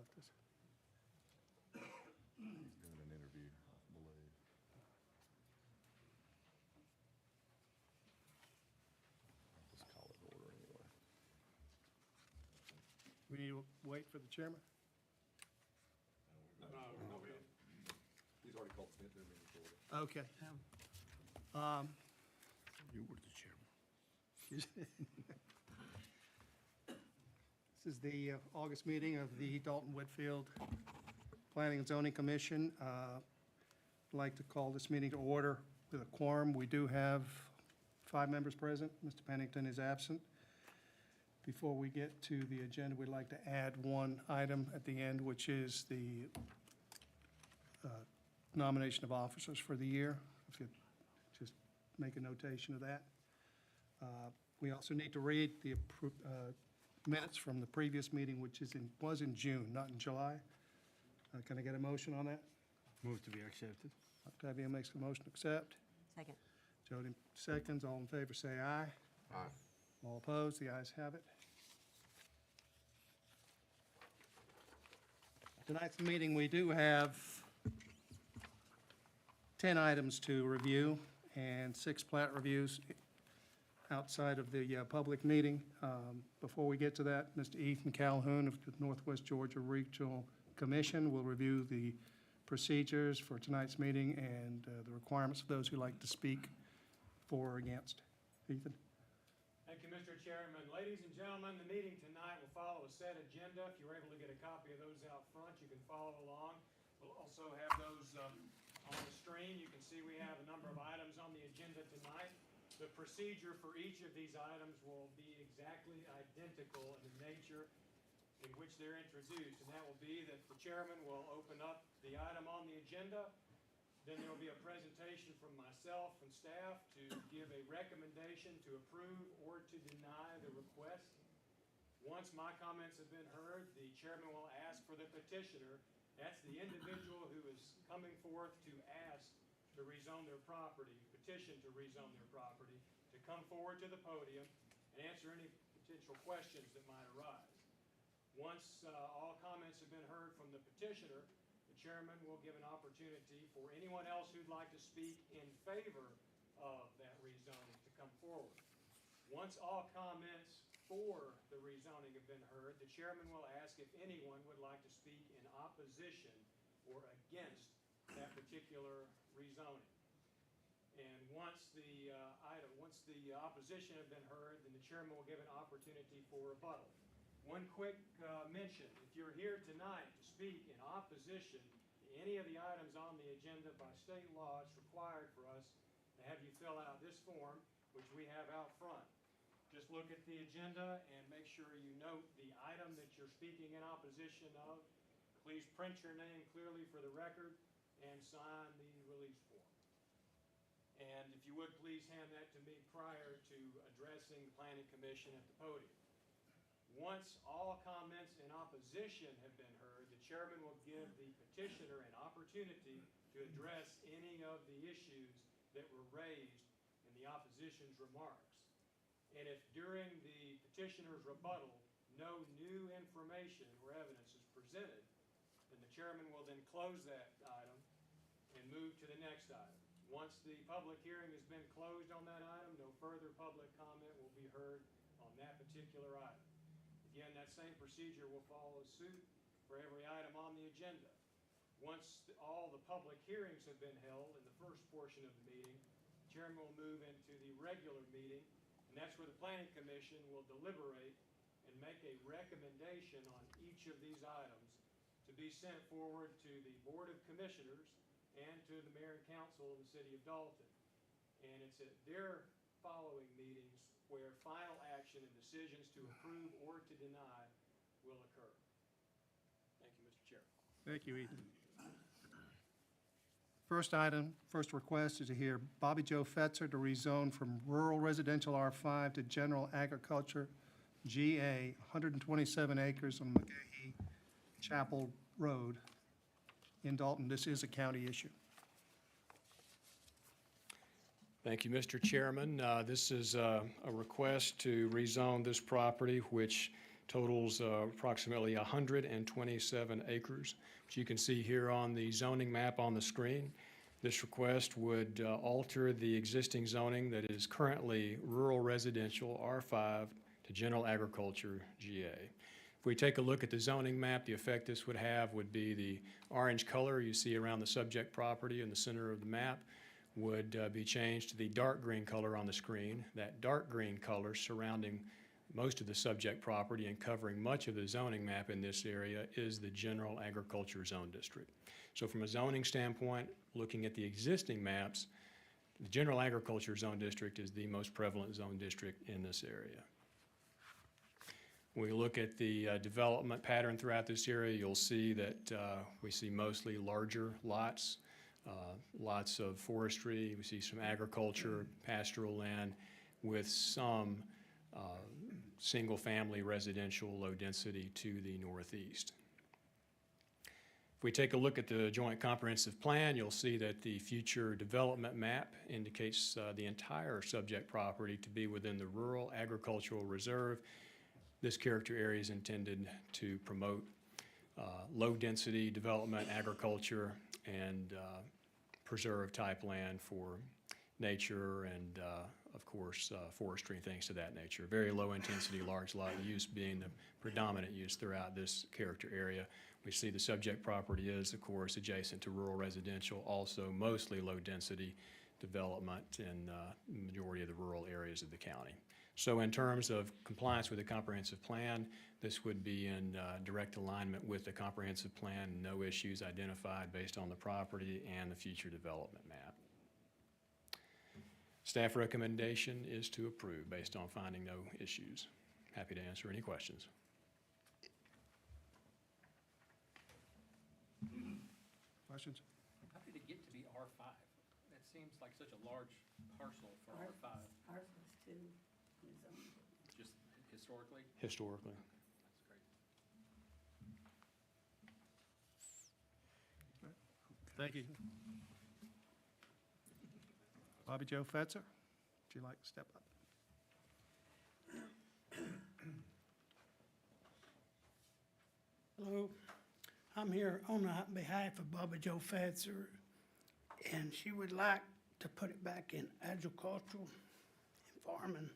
left us. He's doing an interview, I believe. I'll just call it order anyway. We need to wait for the chairman? No, he's already called Smith, their meeting's order. Okay. You were the chairman. This is the August meeting of the Dalton Whitfield Planning and Zoning Commission. I'd like to call this meeting to order with a quorum. We do have 5 members present. Mr. Pennington is absent. Before we get to the agenda, we'd like to add one item at the end, which is the nomination of officers for the year. If you just make a notation of that. We also need to read the minutes from the previous meeting, which was in June, not in July. Can I get a motion on that? Move to be accepted. Octavia makes a motion to accept. Second. Jody seconds. All in favor, say aye. Aye. All opposed, the ayes have it. Tonight's meeting, we do have 10 items to review and 6 plat reviews outside of the public meeting. Before we get to that, Mr. Ethan Calhoun of the Northwest Georgia Regional Commission will review the procedures for tonight's meeting and the requirements of those who like to speak for or against. Ethan? Thank you, Mr. Chairman. Ladies and gentlemen, the meeting tonight will follow a set agenda. If you're able to get a copy of those out front, you can follow along. We'll also have those on the screen. You can see we have a number of items on the agenda tonight. The procedure for each of these items will be exactly identical in the nature in which they're introduced, and that will be that the chairman will open up the item on the agenda. Then there will be a presentation from myself and staff to give a recommendation to approve or to deny the request. Once my comments have been heard, the chairman will ask for the petitioner. That's the individual who is coming forth to ask to rezone their property, petition to rezone their property, to come forward to the podium and answer any potential questions that might arise. Once all comments have been heard from the petitioner, the chairman will give an opportunity for anyone else who'd like to speak in favor of that rezoning to come forward. Once all comments for the rezoning have been heard, the chairman will ask if anyone would like to speak in opposition or against that particular rezoning. And once the opposition have been heard, then the chairman will give an opportunity for rebuttal. One quick mention, if you're here tonight to speak in opposition to any of the items on the agenda, by state law, it's required for us to have you fill out this form, which we have out front. Just look at the agenda and make sure you note the item that you're speaking in opposition of. Please print your name clearly for the record and sign the release form. And if you would, please hand that to me prior to addressing the Planning Commission at the podium. Once all comments in opposition have been heard, the chairman will give the petitioner an opportunity to address any of the issues that were raised in the opposition's remarks. And if during the petitioner's rebuttal, no new information or evidence is presented, then the chairman will then close that item and move to the next item. Once the public hearing has been closed on that item, no further public comment will be heard on that particular item. Again, that same procedure will follow suit for every item on the agenda. Once all the public hearings have been held in the first portion of the meeting, the chairman will move into the regular meeting, and that's where the Planning Commission will deliberate and make a recommendation on each of these items to be sent forward to the Board of Commissioners and to the Mayor and Council of the City of Dalton. And it's at their following meetings where final action and decisions to approve or to deny will occur. Thank you, Mr. Chair. Thank you, Ethan. First request is to hear Bobby Joe Fetzer to rezone from rural residential R5 to general agriculture GA, 127 acres on McGahee Chapel Road in Dalton. This is a county issue. Thank you, Mr. Chairman. This is a request to rezone this property, which totals approximately 127 acres. Which you can see here on the zoning map on the screen. This request would alter the existing zoning that is currently rural residential R5 to general agriculture GA. If we take a look at the zoning map, the effect this would have would be the orange color you see around the subject property in the center of the map would be changed to the dark green color on the screen. That dark green color surrounding most of the subject property and covering much of the zoning map in this area is the general agriculture zone district. So from a zoning standpoint, looking at the existing maps, the general agriculture zone district is the most prevalent zone district in this area. When we look at the development pattern throughout this area, you'll see that we see mostly larger lots, lots of forestry. We see some agriculture, pastoral land with some single-family residential low density to the northeast. If we take a look at the Joint Comprehensive Plan, you'll see that the future development map indicates the entire subject property to be within the Rural Agricultural Reserve. This character area is intended to promote low-density development, agriculture, and preserve type land for nature and, of course, forestry and things of that nature. Very low-intensity, large lot use being the predominant use throughout this character area. We see the subject property is, of course, adjacent to rural residential, also mostly low-density development in the majority of the rural areas of the county. So in terms of compliance with the comprehensive plan, this would be in direct alignment with the comprehensive plan, no issues identified based on the property and the future development map. Staff recommendation is to approve based on finding no issues. Happy to answer any questions. Questions? How did it get to be R5? That seems like such a large parcel for R5, Ours was too, was, just historically. Historically. That's great. Thank you. Bobby Joe Fetzer, would you like to step up? Hello, I'm here on behalf of Bobby Joe Fetzer, and she would like to put it back in agricultural and farming,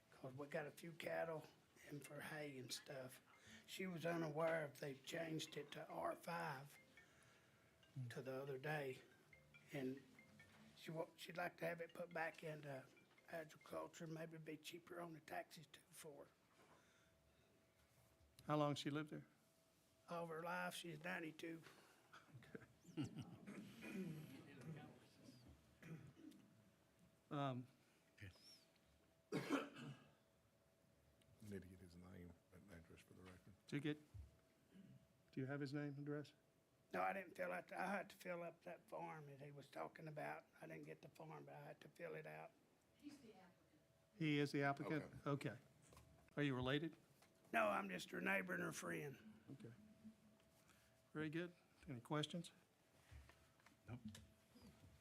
because we got a few cattle and for hay and stuff. She was unaware if they changed it to R5 to the other day, and she'd like to have it put back into agriculture, maybe it'd be cheaper on the taxes too for her. How long she lived there? All of her life, she's 92. Need to get his name and address for the record. Do you have his name, address? No, I didn't fill out, I had to fill up that form that he was talking about. I didn't get the form, but I had to fill it out. He is the applicant? Okay. Are you related? No, I'm just her neighbor and her friend. Okay. Very good. Any questions? Nope.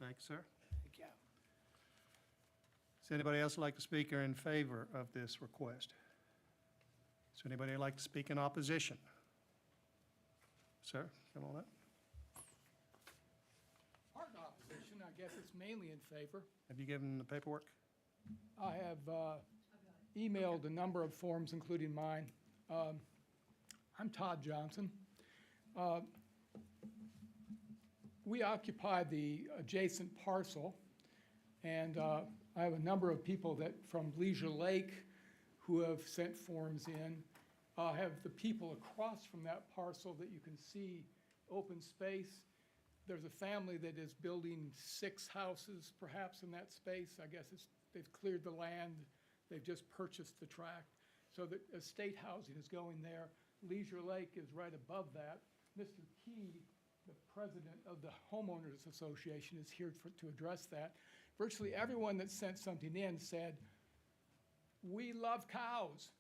Thank you, sir. Thank you. Does anybody else like to speak or in favor of this request? Does anybody like to speak in opposition? Sir, come on up. Part in opposition, I guess it's mainly in favor. Have you given the paperwork? I have emailed a number of forms, including mine. I'm Todd Johnson. We occupy the adjacent parcel, and I have a number of people that from Leisure Lake who have sent forms in. I have the people across from that parcel that you can see, open space. There's a family that is building 6 houses perhaps in that space. I guess they've cleared the land. They've just purchased the tract. So the estate housing is going there. Leisure Lake is right above that. Mr. Key, the president of the Homeowners Association, is here to address that. Virtually everyone that sent something in said, we love cows.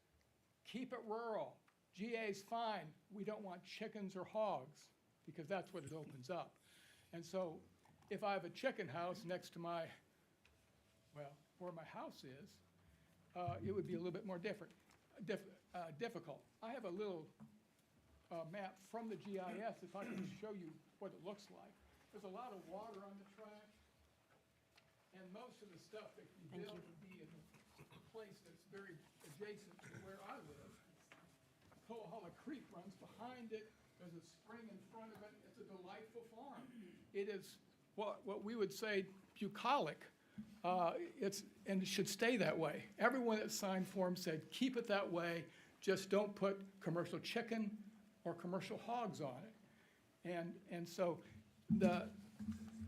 Keep it rural. GA's fine. We don't want chickens or hogs, because that's what it opens up. And so if I have a chicken house next to my, well, where my house is, it would be a little bit more different. difficult. I have a little map from the GIS, if I can show you what it looks like. There's a lot of water on the track, and most of the stuff that you build would be in a place that's very adjacent to where I live. Coahulla Creek runs behind it, there's a spring in front of it, it's a delightful farm. It is what we would say bucolic. And it should stay that way. Everyone that signed forms said, keep it that way, just don't put commercial chicken or commercial hogs on it. And so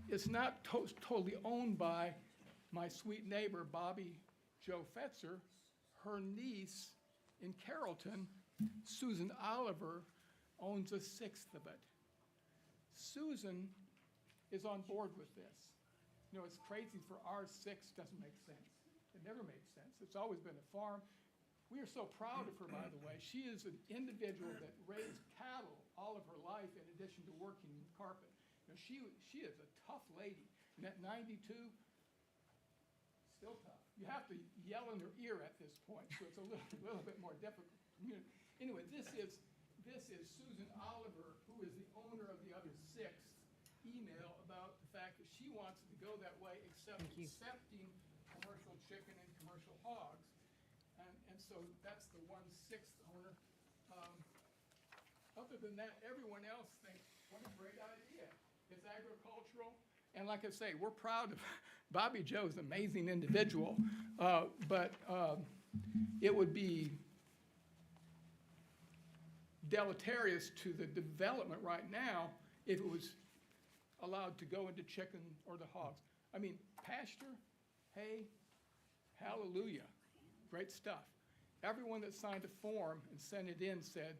it's not totally owned by my sweet neighbor, Bobby Joe Fetzer. Her niece in Carrollton, Susan Oliver, owns a sixth of it. Susan is on board with this. You know, it's crazy for R6 doesn't make sense. It never made sense. It's always been a farm. We are so proud of her, by the way. She is an individual that raised cattle all of her life in addition to working in carpet. You know, she is a tough lady. And at 92, still tough. You have to yell in her ear at this point, so it's a little bit more difficult. Anyway, this is Susan Oliver, who is the owner of the other sixth, email about the fact that she wants it to go that way, accepting commercial chicken and commercial hogs. And so that's the 1/6 owner. Other than that, everyone else thinks, what a great idea. It's agricultural. And like I say, we're proud of Bobby Joe's an amazing individual, but it would be deleterious to the development right now if it was allowed to go into chicken or the hogs. I mean, pasture, hay, hallelujah, great stuff. Everyone that signed a form and sent it in said,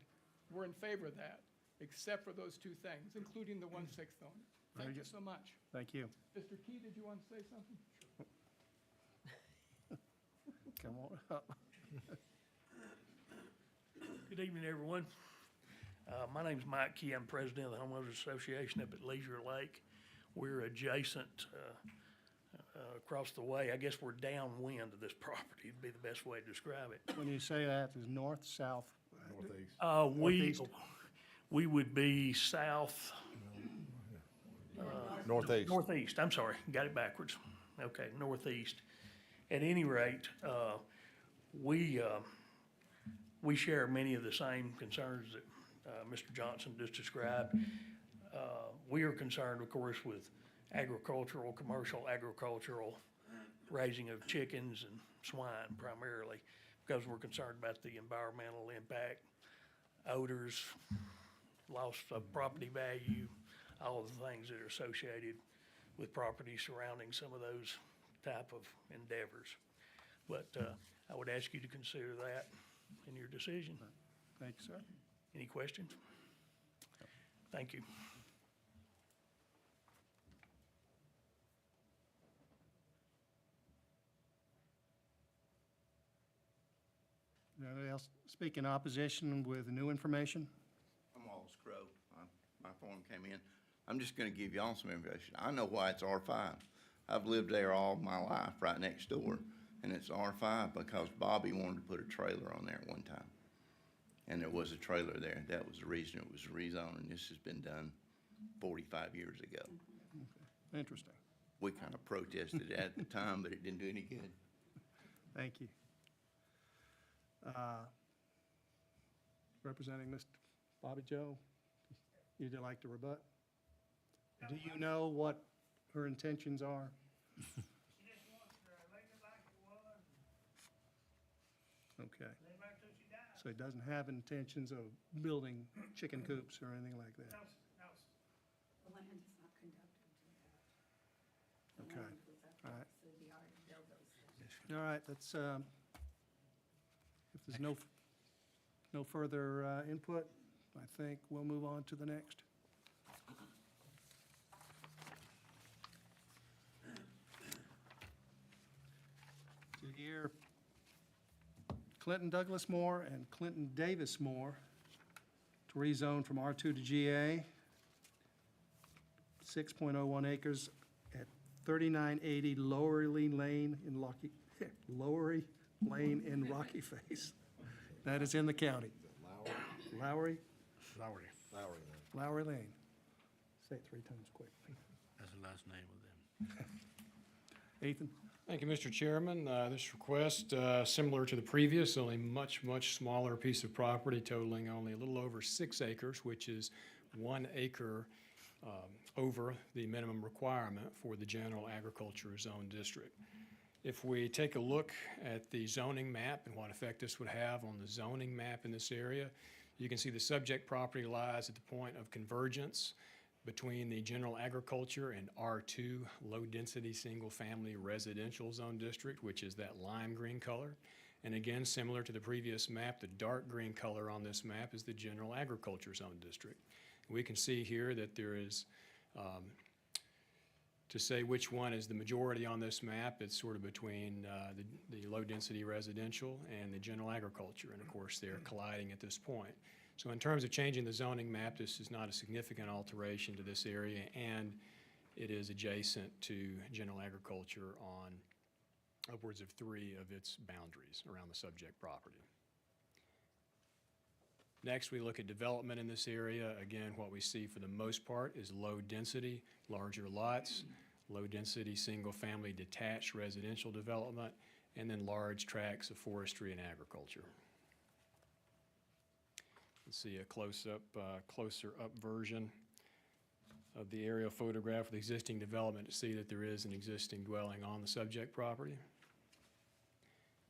we're in favor of that, except for those two things, including the 1/6 owner. Thank you so much. Thank you. Mr. Key, did you want to say something? Come on up. Good evening, everyone. My name's Mike Key. I'm president of the Homeowners Association up at Leisure Lake. We're adjacent across the way. I guess we're downwind of this property, would be the best way to describe it. When you say that, is north, south? Northeast. Northeast? We would be south. Northeast. Northeast, I'm sorry, got it backwards. Okay, northeast. At any rate, we share many of the same concerns that Mr. Johnson just described. We are concerned, of course, with commercial agricultural raising of chickens and swine primarily, because we're concerned about the environmental impact, odors, loss of property value, all of the things that are associated with property surrounding some of those type of endeavors. But I would ask you to consider that in your decision. Thank you, sir. Any questions? Thank you. Anybody else speak in opposition with new information? I'm Wallace Crowe. My form came in. I'm just gonna give y'all some information. I know why it's R5. I've lived there all my life, right next door, and it's R5 because Bobby wanted to put a trailer on there at one time. And there was a trailer there. That was the reason it was rezoned, and this has been done 45 years ago. Interesting. We kind of protested it at the time, but it didn't do any good. Thank you. Representing Mr. Bobby Joe, you'd like to rebut? Do you know what her intentions are? She just wants to leave it like it was, Okay, leave it till she dies. so he doesn't have intentions of building chicken coops or anything like that? No, no. The land is not conducted to that. The Okay. land was up All right. to the yard to build those things. All right, let's, if there's no further input, I think we'll move on to the next. To hear Clinton Douglas Moore and Clinton Davis Moore to rezone from R2 to GA, 6.01 acres at 3980 Lowery Lane in Rocky Face. That is in the county. Lowry, Lowry, Lowry Lane. Say it 3 times quickly. that's the last name of them. Ethan? Thank you, Mr. Chairman. This request, similar to the previous, only much, much smaller piece of property totaling only a little over 6 acres, which is 1 acre over the minimum requirement for the general agriculture zone district. If we take a look at the zoning map and what effect this would have on the zoning map in this area, you can see the subject property lies at the point of convergence between the general agriculture and R2 low-density single-family residential zone district, which is that lime green color. And again, similar to the previous map, the dark green color on this map is the general agriculture zone district. We can see here that there is, to say which one is the majority on this map, it's sort of between the low-density residential and the general agriculture, and of course they're colliding at this point. So in terms of changing the zoning map, this is not a significant alteration to this area, and it is adjacent to general agriculture on upwards of 3 of its boundaries around the subject property. Next, we look at development in this area. Again, what we see for the most part is low density, larger lots, low density, single-family detached residential development, and then large tracts of forestry and agriculture. Let's see a closer up version of the aerial photograph of the existing development to see that there is an existing dwelling on the subject property.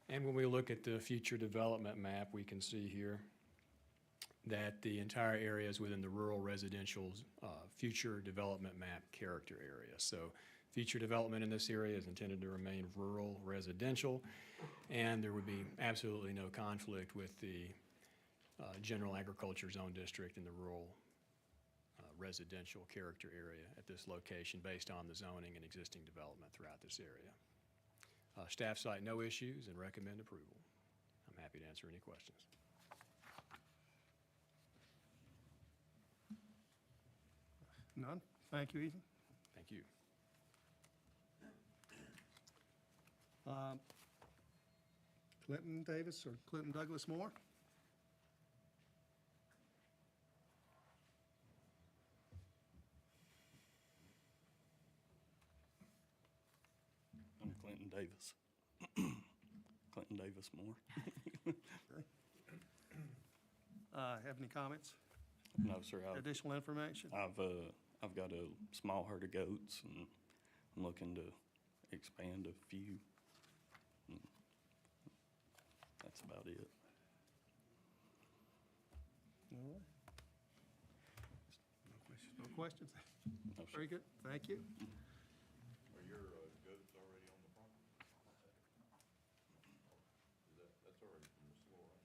And when we look at the future development map, we can see here that the entire area is within the rural residential future development map character area. So future development in this area is intended to remain rural residential, and there would be absolutely no conflict with the general agriculture zone district in the rural residential character area at this location based on the zoning and existing development throughout this area. Staff cite no issues and recommend approval. I'm happy to answer any questions. None? Thank you, Ethan. Thank you. Clinton Davis or Clinton Douglas Moore? I'm Clinton Davis. Clinton Davis Moore. Have any comments? No, sir. Additional information? I've got a small herd of goats, and I'm looking to expand a few. And that's about it. All right. No questions? No, sir. Very good, thank you. Are your goats already on the property? That's already from the soil, right?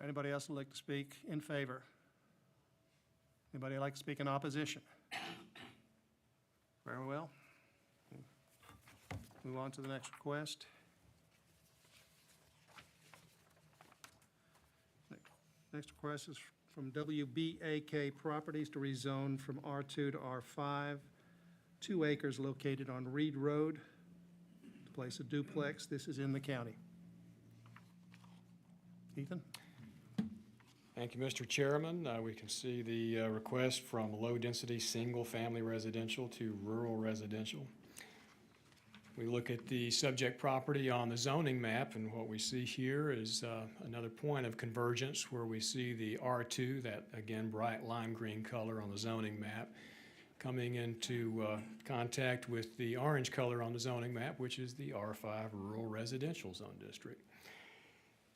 Anybody else would like to speak in favor? Anybody like to speak in opposition? Very well. Move on to the next request. Next request is from WBAK Properties to rezone from R2 to R5, 2 acres located on Reed Road to place a duplex. This is in the county. Ethan? Thank you, Mr. Chairman. We can see the request from low-density, single-family residential to rural residential. We look at the subject property on the zoning map, and what we see here is another point of convergence where we see the R2, that, again, bright lime green color on the zoning map, coming into contact with the orange color on the zoning map, which is the R5 rural residential zone district.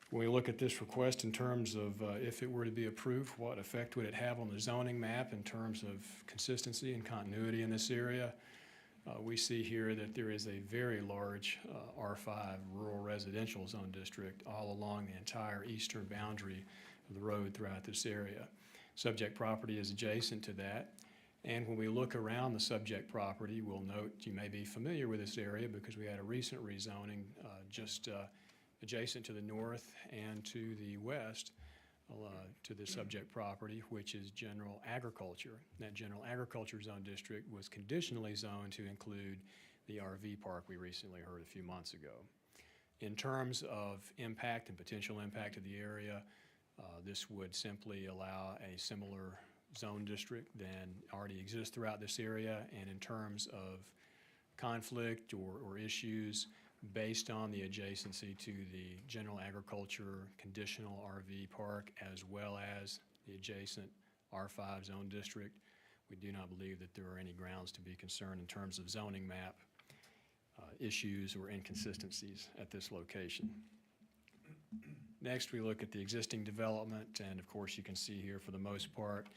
When we look at this request in terms of if it were to be approved, what effect would it have on the zoning map in terms of consistency and continuity in this area? We see here that there is a very large R5 rural residential zone district all along the entire eastern boundary of the road throughout this area. Subject property is adjacent to that. And when we look around the subject property, we'll note, you may be familiar with this area because we had a recent rezoning just adjacent to the north and to the west to the subject property, which is general agriculture. That general agriculture zone district was conditionally zoned to include the RV park we recently heard a few months ago. In terms of impact and potential impact of the area, this would simply allow a similar zone district than already exists throughout this area. And in terms of conflict or issues based on the adjacency to the general agriculture conditional RV park as well as the adjacent R5 zone district, we do not believe that there are any grounds to be concerned in terms of zoning map issues or inconsistencies at this location. Next, we look at the existing development, and of course you can see here for the most part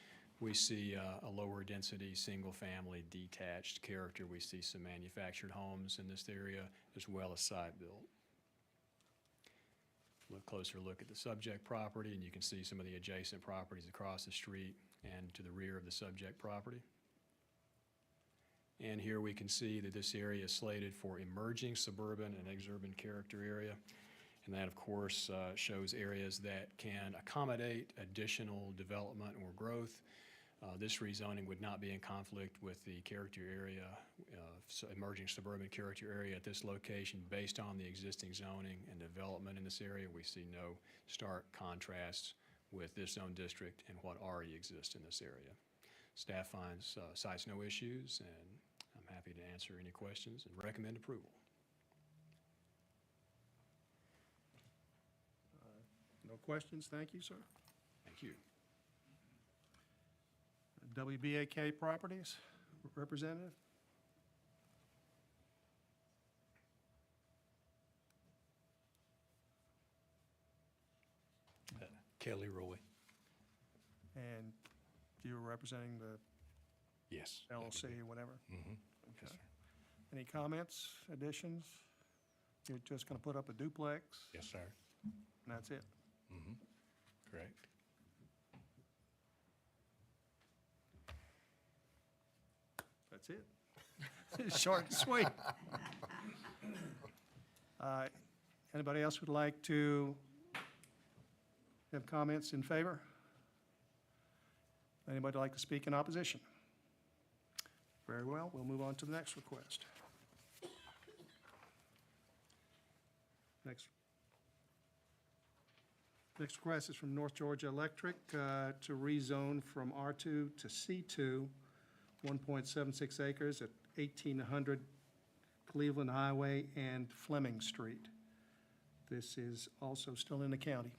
we see a lower density, single-family, detached character. We see some manufactured homes in this area as well as site-built. Closer look at the subject property, and you can see some of the adjacent properties across the street and to the rear of the subject property. And here we can see that this area is slated for emerging suburban and exurban character area. And that, of course, shows areas that can accommodate additional development or growth. This rezoning would not be in conflict with the character area, emerging suburban character area at this location based on the existing zoning and development in this area. We see no stark contrasts with this zone district and what already exists in this area. Staff cites no issues, and I'm happy to answer any questions and recommend approval. No questions? Thank you, sir. Thank you. WBAK Properties, representative? Kelly Roy. And you're representing the Yes. LLC or whatever? Mm-hmm. Okay. Any comments, additions? You're just going to put up a duplex, Yes, sir. and that's it? Mm-hmm. Correct. That's it? Short and sweet. Anybody else would like to have comments in favor? Anybody like to speak in opposition? Very well, we'll move on to the next request. Next request is from North Georgia Electric to rezone from R2 to C2, 1.76 acres at 1800 Cleveland Highway and Fleming Street. This is also still in the county.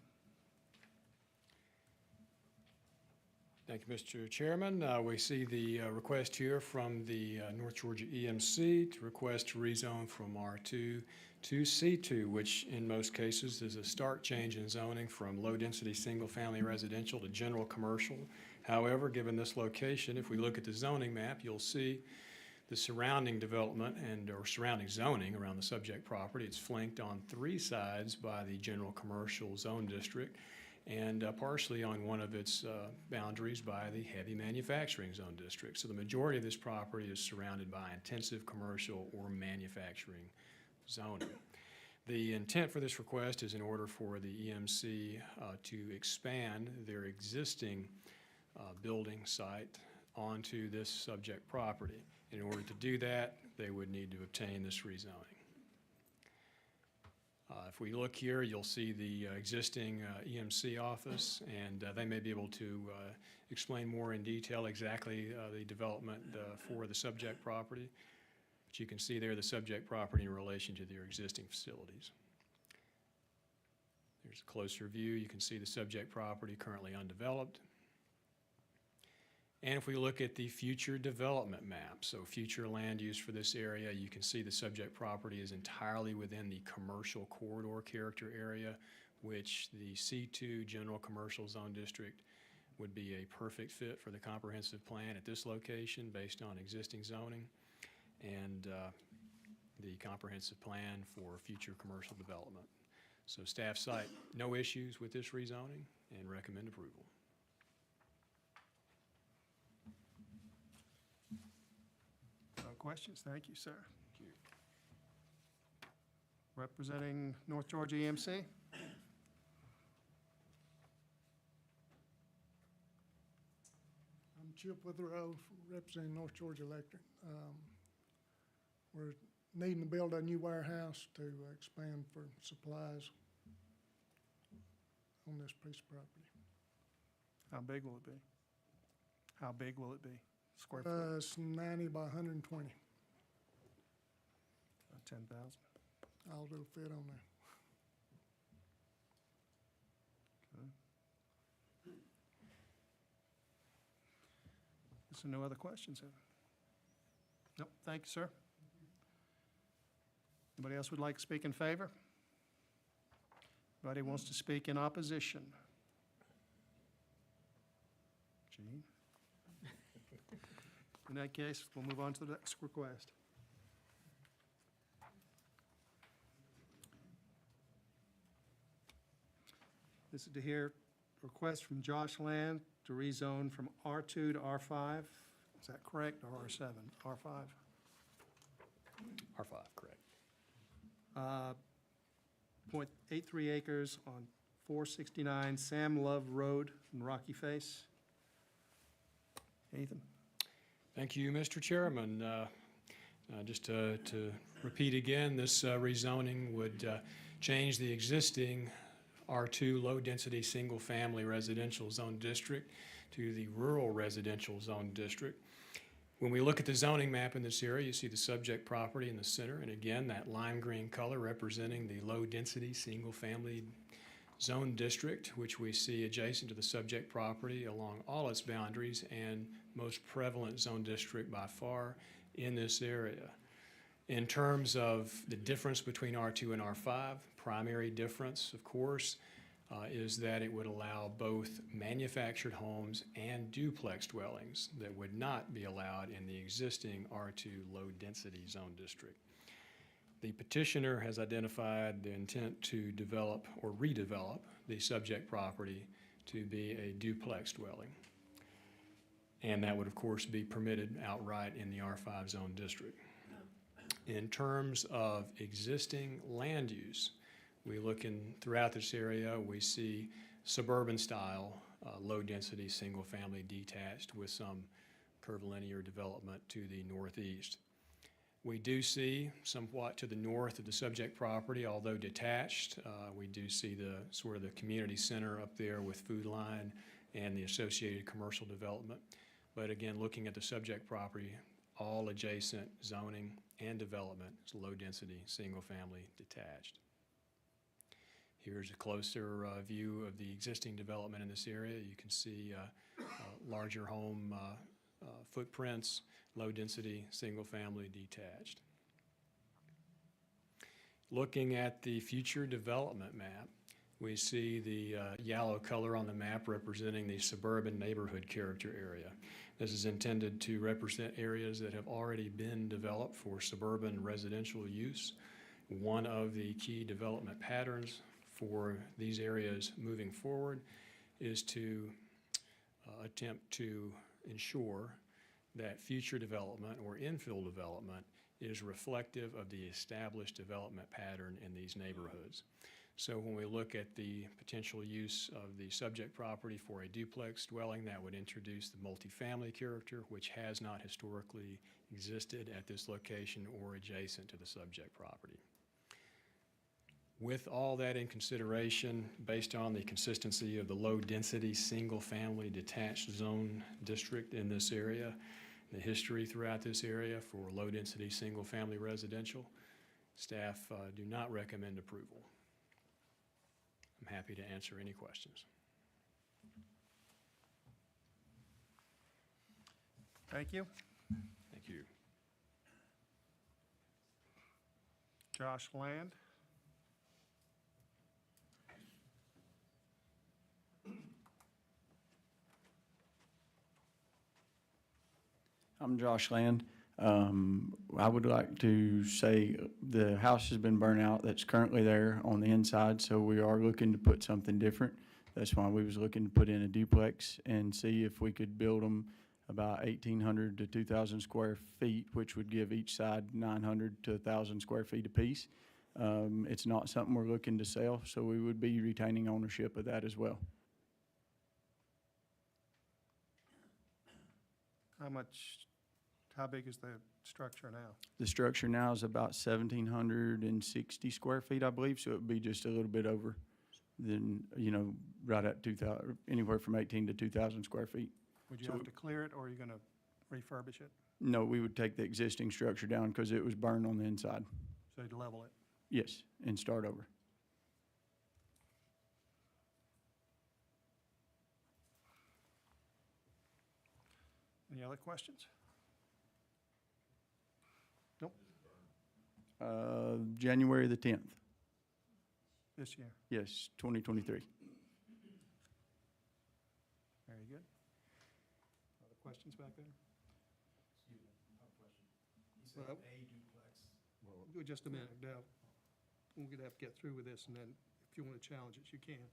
Thank you, Mr. Chairman. We see the request here from the North Georgia EMC to request to rezone from R2 to C2, which in most cases is a stark change in zoning from low-density single-family residential to general commercial. However, given this location, if we look at the zoning map, you'll see the surrounding development or surrounding zoning around the subject property. It's flanked on three sides by the general commercial zone district, and partially on one of its boundaries by the heavy manufacturing zone district. So the majority of this property is surrounded by intensive commercial or manufacturing zoning. The intent for this request is in order for the EMC to expand their existing building site onto this subject property. In order to do that, they would need to obtain this rezoning. If we look here, you'll see the existing EMC office, and they may be able to explain more in detail exactly the development for the subject property. But you can see there the subject property in relation to their existing facilities. There's a closer view. You can see the subject property currently undeveloped. And if we look at the future development map, so future land use for this area, you can see the subject property is entirely within the commercial corridor character area, which the C2 General Commercial Zone District would be a perfect fit for the comprehensive plan at this location based on existing zoning and the comprehensive plan for future commercial development. So staff cite no issues with this rezoning and recommend approval. No questions? Thank you, sir. Thank you. Representing North Georgia EMC. I'm Chip Withrow, representing North Georgia Electric. We're needing to build a new warehouse to expand for supplies on this piece of property. How big will it be? How big will it be? Square foot? It's 90 by 120. 10,000. All will fit on there. So no other questions? Nope, thank you, sir. Anybody else would like to speak in favor? Anybody wants to speak in opposition? Gene? In that case, we'll move on to the next request. This is to hear a request from Josh Land to rezone from R2 to R5. Is that correct, or R7? R5? R5, correct. 0.83 acres on 469 Sam Love Road in Rocky Face. Ethan? Thank you, Mr. Chairman. Just to repeat again, this rezoning would change the existing R2 low-density single-family residential zone district to the rural residential zone district. When we look at the zoning map in this area, you see the subject property in the center, and again, that lime green color representing the low-density single-family zone district, which we see adjacent to the subject property along all its boundaries and most prevalent zone district by far in this area. In terms of the difference between R2 and R5, primary difference, of course, is that it would allow both manufactured homes and duplex dwellings that would not be allowed in the existing R2 low-density zone district. The petitioner has identified the intent to develop or redevelop the subject property to be a duplex dwelling. And that would, of course, be permitted outright in the R5 zone district. In terms of existing land use, we look throughout this area, we see suburban style, low-density, single-family detached with some curvilinear development to the northeast. We do see somewhat to the north of the subject property, although detached, we do see the sort of the community center up there with Food Line and the associated commercial development. But again, looking at the subject property, all adjacent zoning and development is low-density, single-family detached. Here's a closer view of the existing development in this area. You can see larger home footprints, low-density, single-family detached. Looking at the future development map, we see the yellow color on the map representing the suburban neighborhood character area. This is intended to represent areas that have already been developed for suburban residential use. One of the key development patterns for these areas moving forward is to attempt to ensure that future development or infill development is reflective of the established development pattern in these neighborhoods. So when we look at the potential use of the subject property for a duplex dwelling, that would introduce the multifamily character, which has not historically existed at this location or adjacent to the subject property. With all that in consideration, based on the consistency of the low-density, single-family detached zone district in this area, the history throughout this area for low-density, single-family residential, staff do not recommend approval. I'm happy to answer any questions. Thank you. Thank you. Josh Land. I'm Josh Land. I would like to say the house has been burnt out that's currently there on the inside, so we are looking to put something different. That's why we was looking to put in a duplex and see if we could build them about 1,800 to 2,000 square feet, which would give each side 900 to 1,000 square feet apiece. It's not something we're looking to sell, so we would be retaining ownership of that as well. How big is the structure now? The structure now is about 1,760 square feet, I believe, so it would be just a little bit over than, right at 2,000, anywhere from 18 to 2,000 square feet. Would you So- have to clear it, or are you going to refurbish it? No, we would take the existing structure down because it was burned on the inside. So you'd level it? Yes, and start over. Any other questions? January the 10th. This year? Yes, 2023. Very good. Other questions back there? Excuse me, I have a question. You said Well- a duplex. Just a minute, Dale. We're going to have to get through with this, and then if you want to challenge it, you can.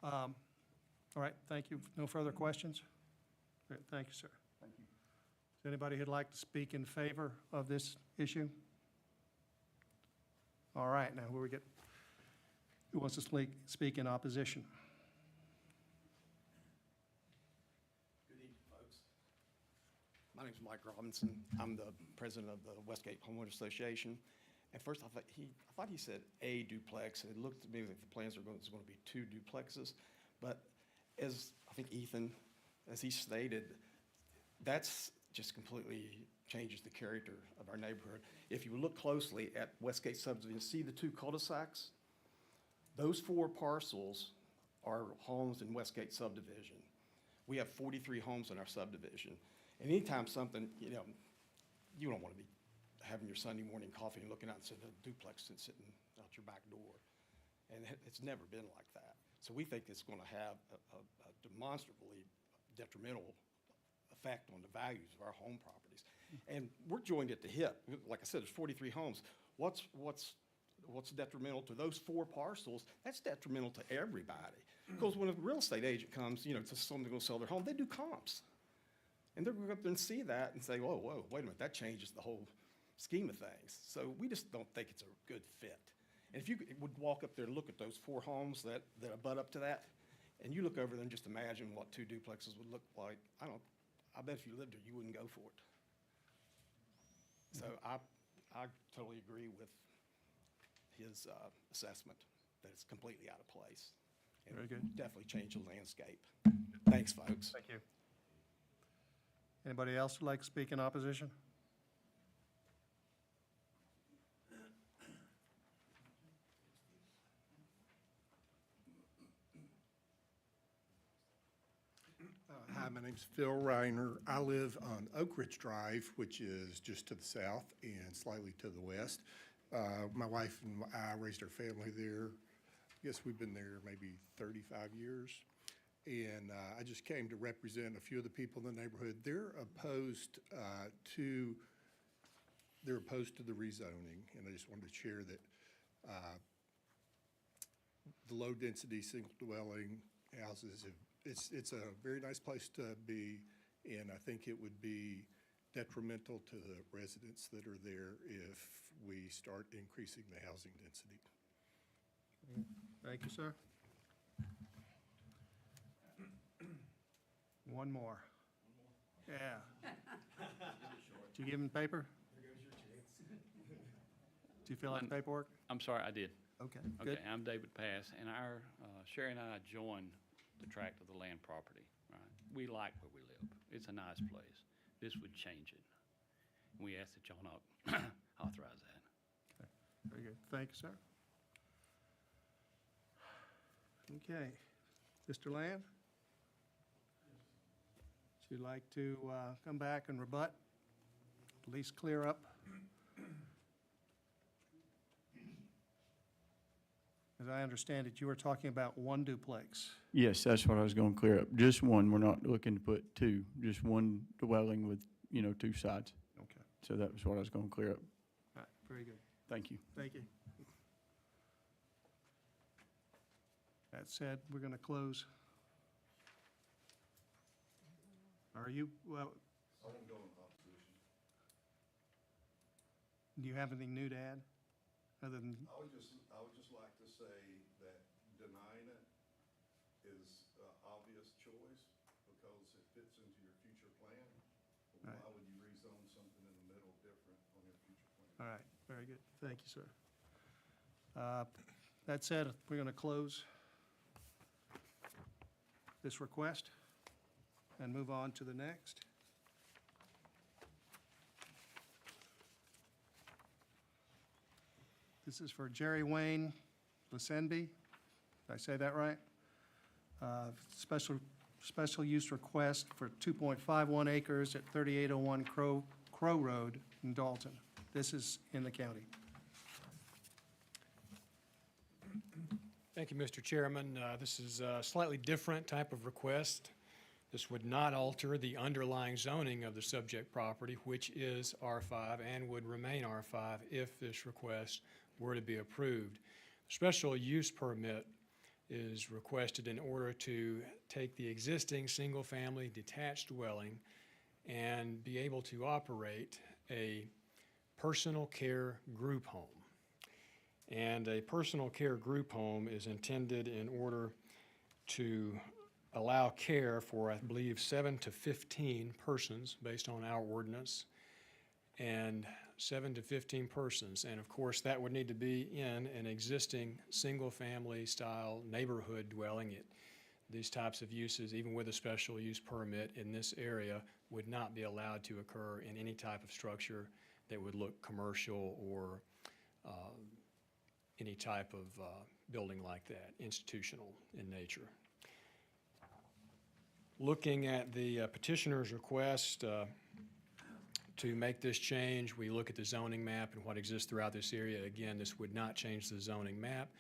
All right, thank you. No further questions? Great, thank you, sir. Thank you. Is there anybody who'd like to speak in favor of this issue? All right, now who wants to speak in opposition? Good evening, folks. My name's Mike Robinson. I'm the president of the Westgate Homeowners Association. At first, I thought he said a duplex. It looked to me like the plans was going to be 2 duplexes. But as I think Ethan, as he stated, that's just completely changes the character of our neighborhood. If you look closely at Westgate subdivision, see the 2 cul-de-sacs? Those 4 parcels are homes in Westgate subdivision. We have 43 homes in our subdivision. And anytime something, you don't want to be having your Sunday morning coffee and looking out and seeing a duplex that's sitting out your back door. And it's never been like that. So we think it's going to have a demonstrably detrimental effect on the values of our home properties. And we're joined at the hip. Like I said, there's 43 homes. What's detrimental to those 4 parcels? That's detrimental to everybody. Because when a real estate agent comes, to someone going to sell their home, they do comps. And they're going to go up there and see that and say, whoa, wait a minute, that changes the whole scheme of things. So we just don't think it's a good fit. And if you would walk up there and look at those 4 homes that abut up to that, and you look over there and just imagine what 2 duplexes would look like, I bet if you lived there, you wouldn't go for it. So I totally agree with his assessment that it's completely out of place. And Very good. definitely change the landscape. Thanks, folks. Thank you. Anybody else who'd like to speak in opposition? Hi, my name's Phil Reiner. I live on Oak Ridge Drive, which is just to the south and slightly to the west. My wife and I raised our family there. I guess we've been there maybe 35 years. And I just came to represent a few of the people in the neighborhood. They're opposed to the rezoning, and I just wanted to share that the low-density single-dwelling houses it's a very nice place to be, and I think it would be detrimental to the residents that are there if we start increasing the housing density. Thank you, sir. One more. Yeah. Did you give him paper? Do you fill out the paperwork? I'm sorry, I did. Okay, Okay, good. I'm David Pass, and Sherry and I joined the tract of the land property, right? We like where we live. It's a nice place. This would change it. We ask that y'all not authorize that. Okay, very good. Thank you, sir. Okay. Mr. Land? Would you like to come back and rebut? At least clear up? As I understand it, you were talking about 1 duplex. Yes, that's what I was going to clear up. Just one. We're not looking to put 2, just one dwelling with, 2 sides. Okay. So that was what I was going to clear up. All right, very good. Thank you. Thank you. That said, we're going to close. Are you, well, I won't go in opposition. do you have anything new to add? other than, I would just like to say that denying it is an obvious choice because it fits into your future plan. But Right. why would you rezone something in the middle different on your future plan? all right, very good. Thank you, sir. That said, we're going to close this request and move on to the next. This is for Jerry Wayne Lasenby. Did I say that right? Special use request for 2.51 acres at 3801 Crow Road in Dalton. This is in the county. Thank you, Mr. Chairman. This is a slightly different type of request. This would not alter the underlying zoning of the subject property, which is R5 and would remain R5 if this request were to be approved. Special use permit is requested in order to take the existing single-family detached dwelling and be able to operate a personal care group home. And a personal care group home is intended in order to allow care for, I believe, 7 to 15 persons based on our ordinance, and 7 to 15 persons. And of course, that would need to be in an existing single-family style neighborhood dwelling. These types of uses, even with a special use permit in this area, would not be allowed to occur in any type of structure that would look commercial or any type of building like that, institutional in nature. Looking at the petitioner's request to make this change, we look at the zoning map and what exists throughout this area. Again, this would not change the zoning map,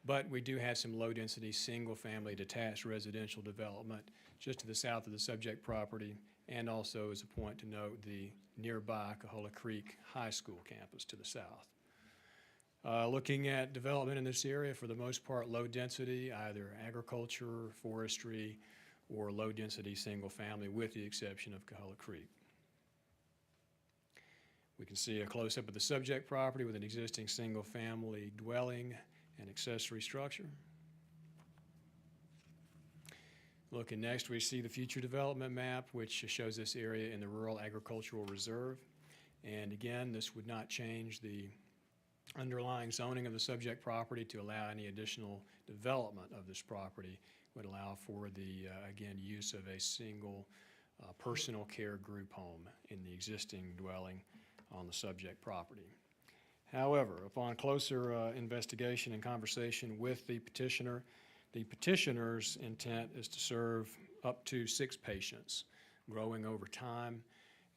but we do have some low-density, single-family detached residential development just to the south of the subject property, and also, as a point to note, the nearby Cahola Creek High School campus to the south. Looking at development in this area, for the most part, low density, either agriculture, forestry, or low density single family, with the exception of Cahola Creek. We can see a close-up of the subject property with an existing single family dwelling and accessory structure. Looking next, we see the future development map, which shows this area in the Rural Agricultural Reserve. And again, this would not change the underlying zoning of the subject property to allow any additional development of this property. Would allow for the, again, use of a single personal care group home in the existing dwelling on the subject property. However, upon closer investigation and conversation with the petitioner's intent is to serve up to 6 patients, growing over time,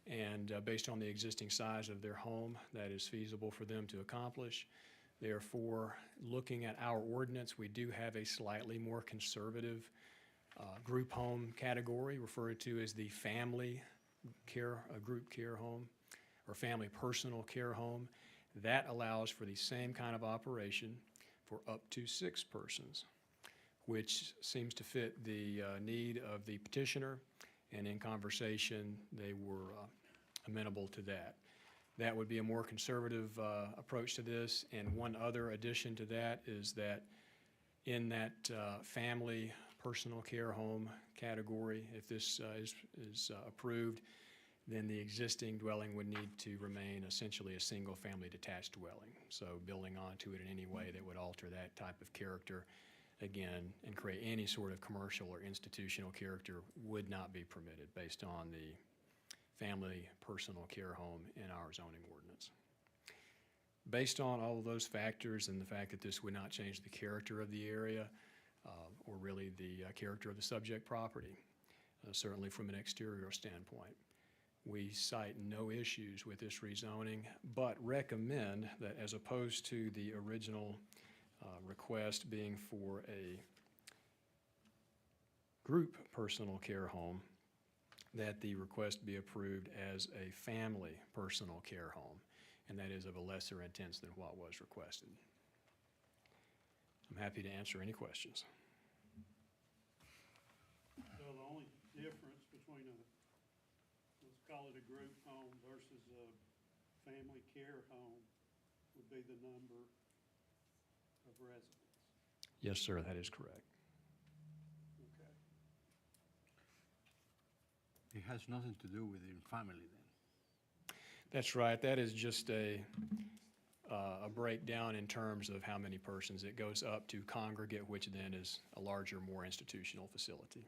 and based on the existing size of their home, that is feasible for them to accomplish. Therefore, looking at our ordinance, we do have a slightly more conservative group home category referred to as the family care, group care home, or family personal care home. That allows for the same kind of operation for up to 6 persons, which seems to fit the need of the petitioner, and in conversation, they were amenable to that. That would be a more conservative approach to this, and one other addition to that is that in that family personal care home category, if this is approved, then the existing dwelling would need to remain essentially a single-family detached dwelling. So building onto it in any way that would alter that type of character, again, and create any sort of commercial or institutional character would not be permitted based on the family personal care home in our zoning ordinance. Based on all of those factors and the fact that this would not change the character of the area or really the character of the subject property, certainly from an exterior standpoint, we cite no issues with this rezoning, but recommend that as opposed to the original request being for a group personal care home, that the request be approved as a family personal care home, and that is of a lesser intent than what was requested. I'm happy to answer any questions. So the only difference between a, let's call it a group home versus a family care home would be the number of residents. Yes, sir, that is correct. Okay. It has nothing to do with your family then? That's right. That is just a breakdown in terms of how many persons. It goes up to congregate, which then is a larger, more institutional facility.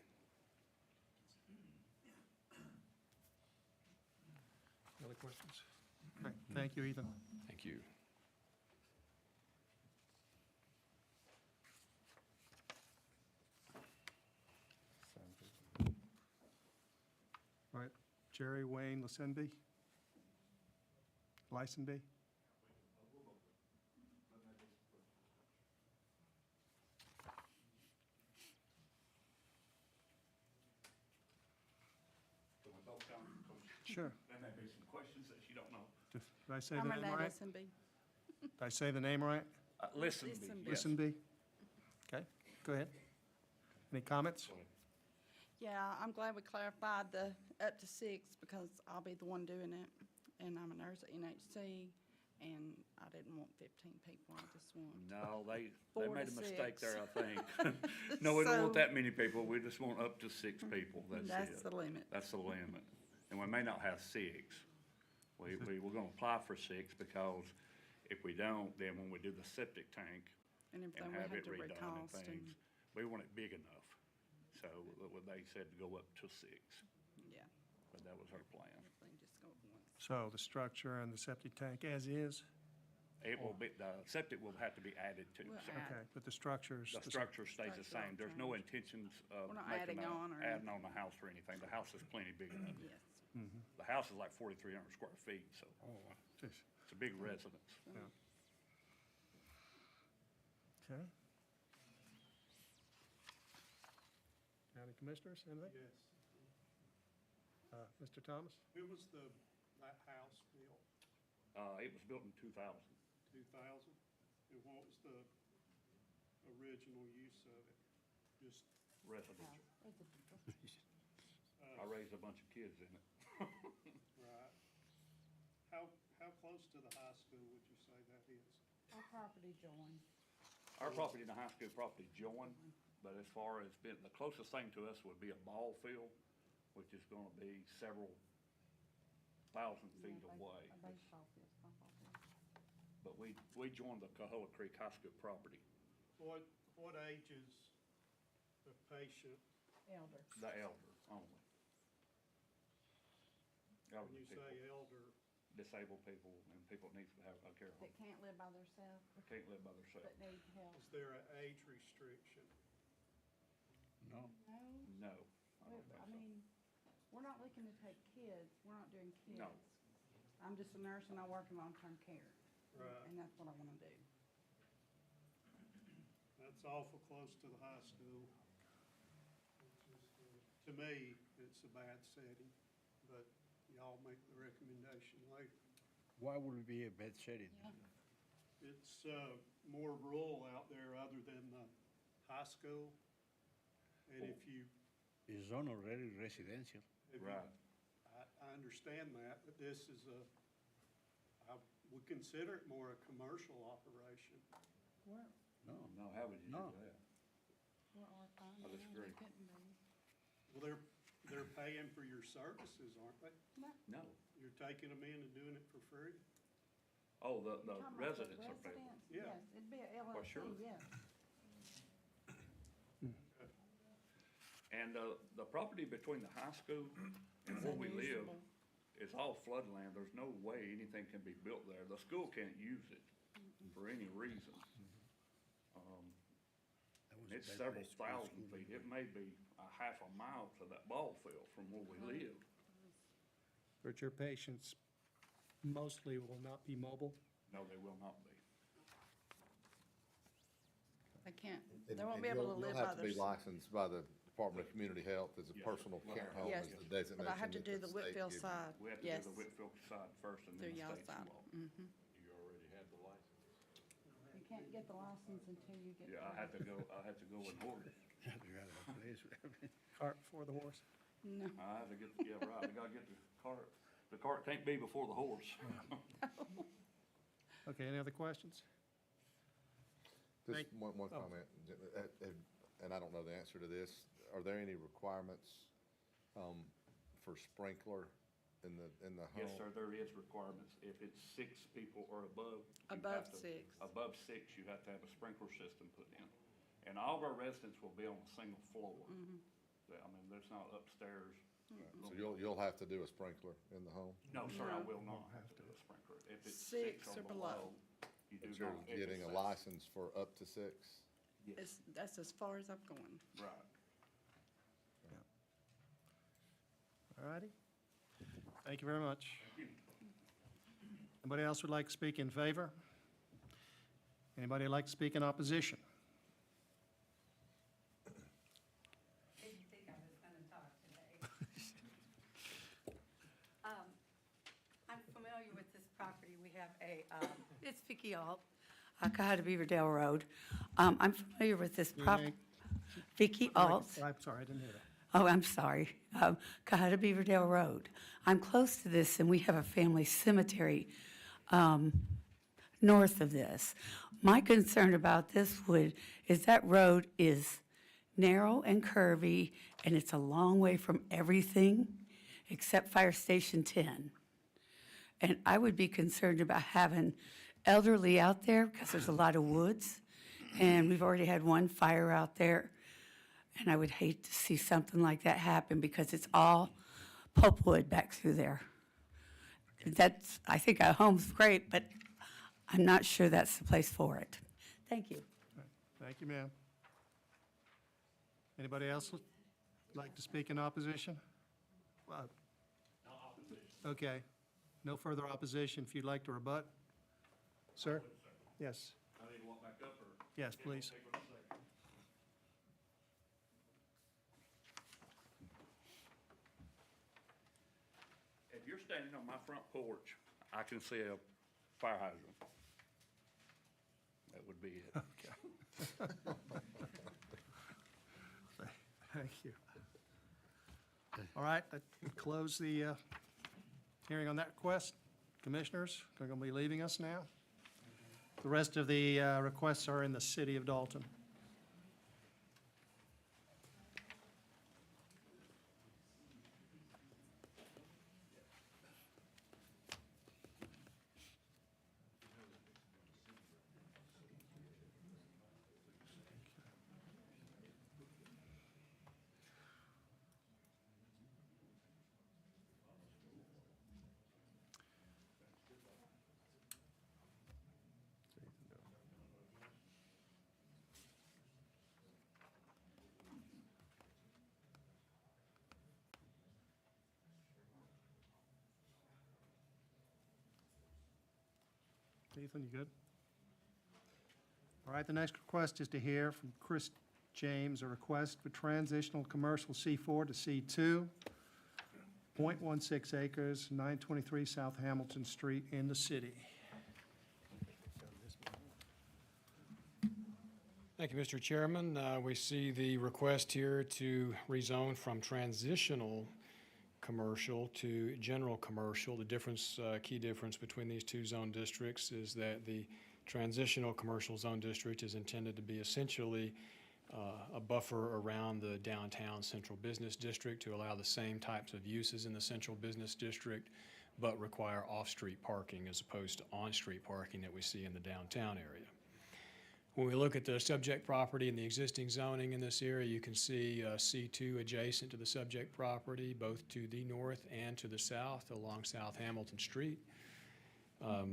Other questions? All right, thank you, Ethan. Thank you. All right, Jerry Wayne Lisenby? Lisenby? Sure. There may be some questions that you don't know. Did I say the I'm name Renee right? Lisenby. Did I say the name right? Listen, Lisenby. yes. Lisenby? Okay, go ahead. Any comments? Yeah, I'm glad we clarified the up to 6 because I'll be the one doing it. And I'm a nurse at NHC, and I didn't want 15 people. I just want, No, they 4 made to a mistake 6. there, I think. No, we don't want So- that many people. We just want up to 6 people. That's that's it. the limit. That's the limit. And we may not have 6. We're gonna apply for 6 because if we don't, then when we do the septic tank And and everything we have have it to redone and recost and, things, we want it big enough. So they said to go up to 6, yeah, but that was her plan. everything just go at once. So the structure and the septic tank as is? It will be, the septic will have to be added to. We'll So add. Okay, but the structure's The structure stays the Structure same. There's no intentions of We're not making adding on or adding on the house or anything. The house is plenty big enough. Yes. The house is like 4,300 square feet, so Jeez. it's a big residence. Yeah. Okay. County Commissioners, anything? Yes. Mr. Thomas? When was that house built? It was built in 2000. 2000? And what was the original use of it? Just, Residential. uh, I raised a bunch of kids in it. right. How close to the high school would you say that is? Our property joined. Our property and the high school property joined, but as far as being, the closest thing to us would be a ball field, which is gonna be several thousand feet away. But we joined the Cahola Creek High School property, What age is the patient? Elder. the elder only. When Elderly you people, say elder, disabled people, and people that needs to have a care home, That can't live by themselves, that can't live by themselves. but need help. is there an age restriction? No. No, No, I don't think I so. mean, we're not looking to take kids. We're not doing kids. No. I'm just a nurse and I work in long-term care. Right. And that's what I wanna do. That's awful close to the high school. To me, it's a bad setting, but y'all make the recommendation later. Why would it be a bad setting? Yeah. It's more rural out there other than the high school. And if you, It's zone already residential. if you- Right. I understand that, but this is I would consider it more a commercial operation. We're, No, how would you do No. that? we're R5 I now. disagree. We couldn't be. Well, they're paying for your services, aren't they? No. You're taking them in and doing it for free? Oh, the Talking about the residents are paying. residents? Yeah. Yes, it'd be a LLC, Well, sure. yes. And the property between the high school and where we live unusable. is all floodland. There's no way anything can be built there. The school can't use it for any reason. That was And a it's bad several place to put a thousand school. feet. It may be a half a mile to that ball field from where we live. But your patients mostly will not be mobile? No, they will not be. They can't, And- they won't and be able to you'll live have by to be themselves. licensed by the Department of Community Health as a Yes. personal care home Yes. is the designation. But I have to that do the state Whitfield gives you. side, We have to yes, do the Whitfield side first and through then the y'all state's side. involved. Mhm. You already have the license. You can't get the license until you get. Yeah, I had to go and order it. You had a place. Cart before the horse? No. I had to get, yeah, right, I gotta get the cart. The cart can't be before the horse. Okay, any other questions? Thank- Just one oh. comment, and I don't know the answer to this. Are there any requirements for sprinkler in the home? Yes, sir, there is requirements. If it's 6 people or above. you Above have to- 6. Above 6, you have to have a sprinkler system put in. And all of our residents will be on a single floor. I mean, there's not upstairs. So you'll have to do a sprinkler in the home? No, sir, I No. will not have to do a sprinkler. If it's 6 6 or or below. below, you do But you're not. If getting it's a less- license for up to 6? Yes, That's as far as I'm going. right. All righty. Thank you very much. Anybody else would like to speak in favor? Anybody like to speak in opposition? Didn't think I was gonna talk today. I'm familiar with this property. We have it's Vicky Alt, Cahata Beaverdale Road. I'm familiar with this Your property. name? Vicky Alt. I'm sorry, I didn't hear that. Oh, I'm sorry. Cahata Beaverdale Road. I'm close to this, and we have a family cemetery north of this. My concern about this is that road is narrow and curvy, and it's a long way from everything except Fire Station 10. And I would be concerned about having elderly out there because there's a lot of woods, and we've already had one fire out there. And I would hate to see something like that happen because it's all pulpwood back through there. I think a home's great, but I'm not sure that's the place for it. Thank you. Thank you, ma'am. Anybody else like to speak in opposition? Okay. No further opposition. If you'd like to rebut? Sir? Yes. I need to walk back up or? Yes, please. If you're standing on my front porch, I can see a fire hydrant. That would be it. Okay. Thank you. All right, that close the hearing on that request. Commissioners, are going to be leaving us now. The rest of the requests are in the city of Dalton. Ethan, you good? All right, the next request is to hear from Chris James, a request for transitional commercial C4 to C2, 0.16 acres, 923 South Hamilton Street in the city. Thank you, Mr. Chairman. We see the request here to rezone from transitional commercial to general commercial. The difference, key difference between these two zone districts is that the transitional commercial zone district is intended to be essentially a buffer around the downtown central business district to allow the same types of uses in the central business district, but require off-street parking as opposed to on-street parking that we see in the downtown area. When we look at the subject property and the existing zoning in this area, you can see C2 adjacent to the subject property, both to the north and to the south along South Hamilton Street.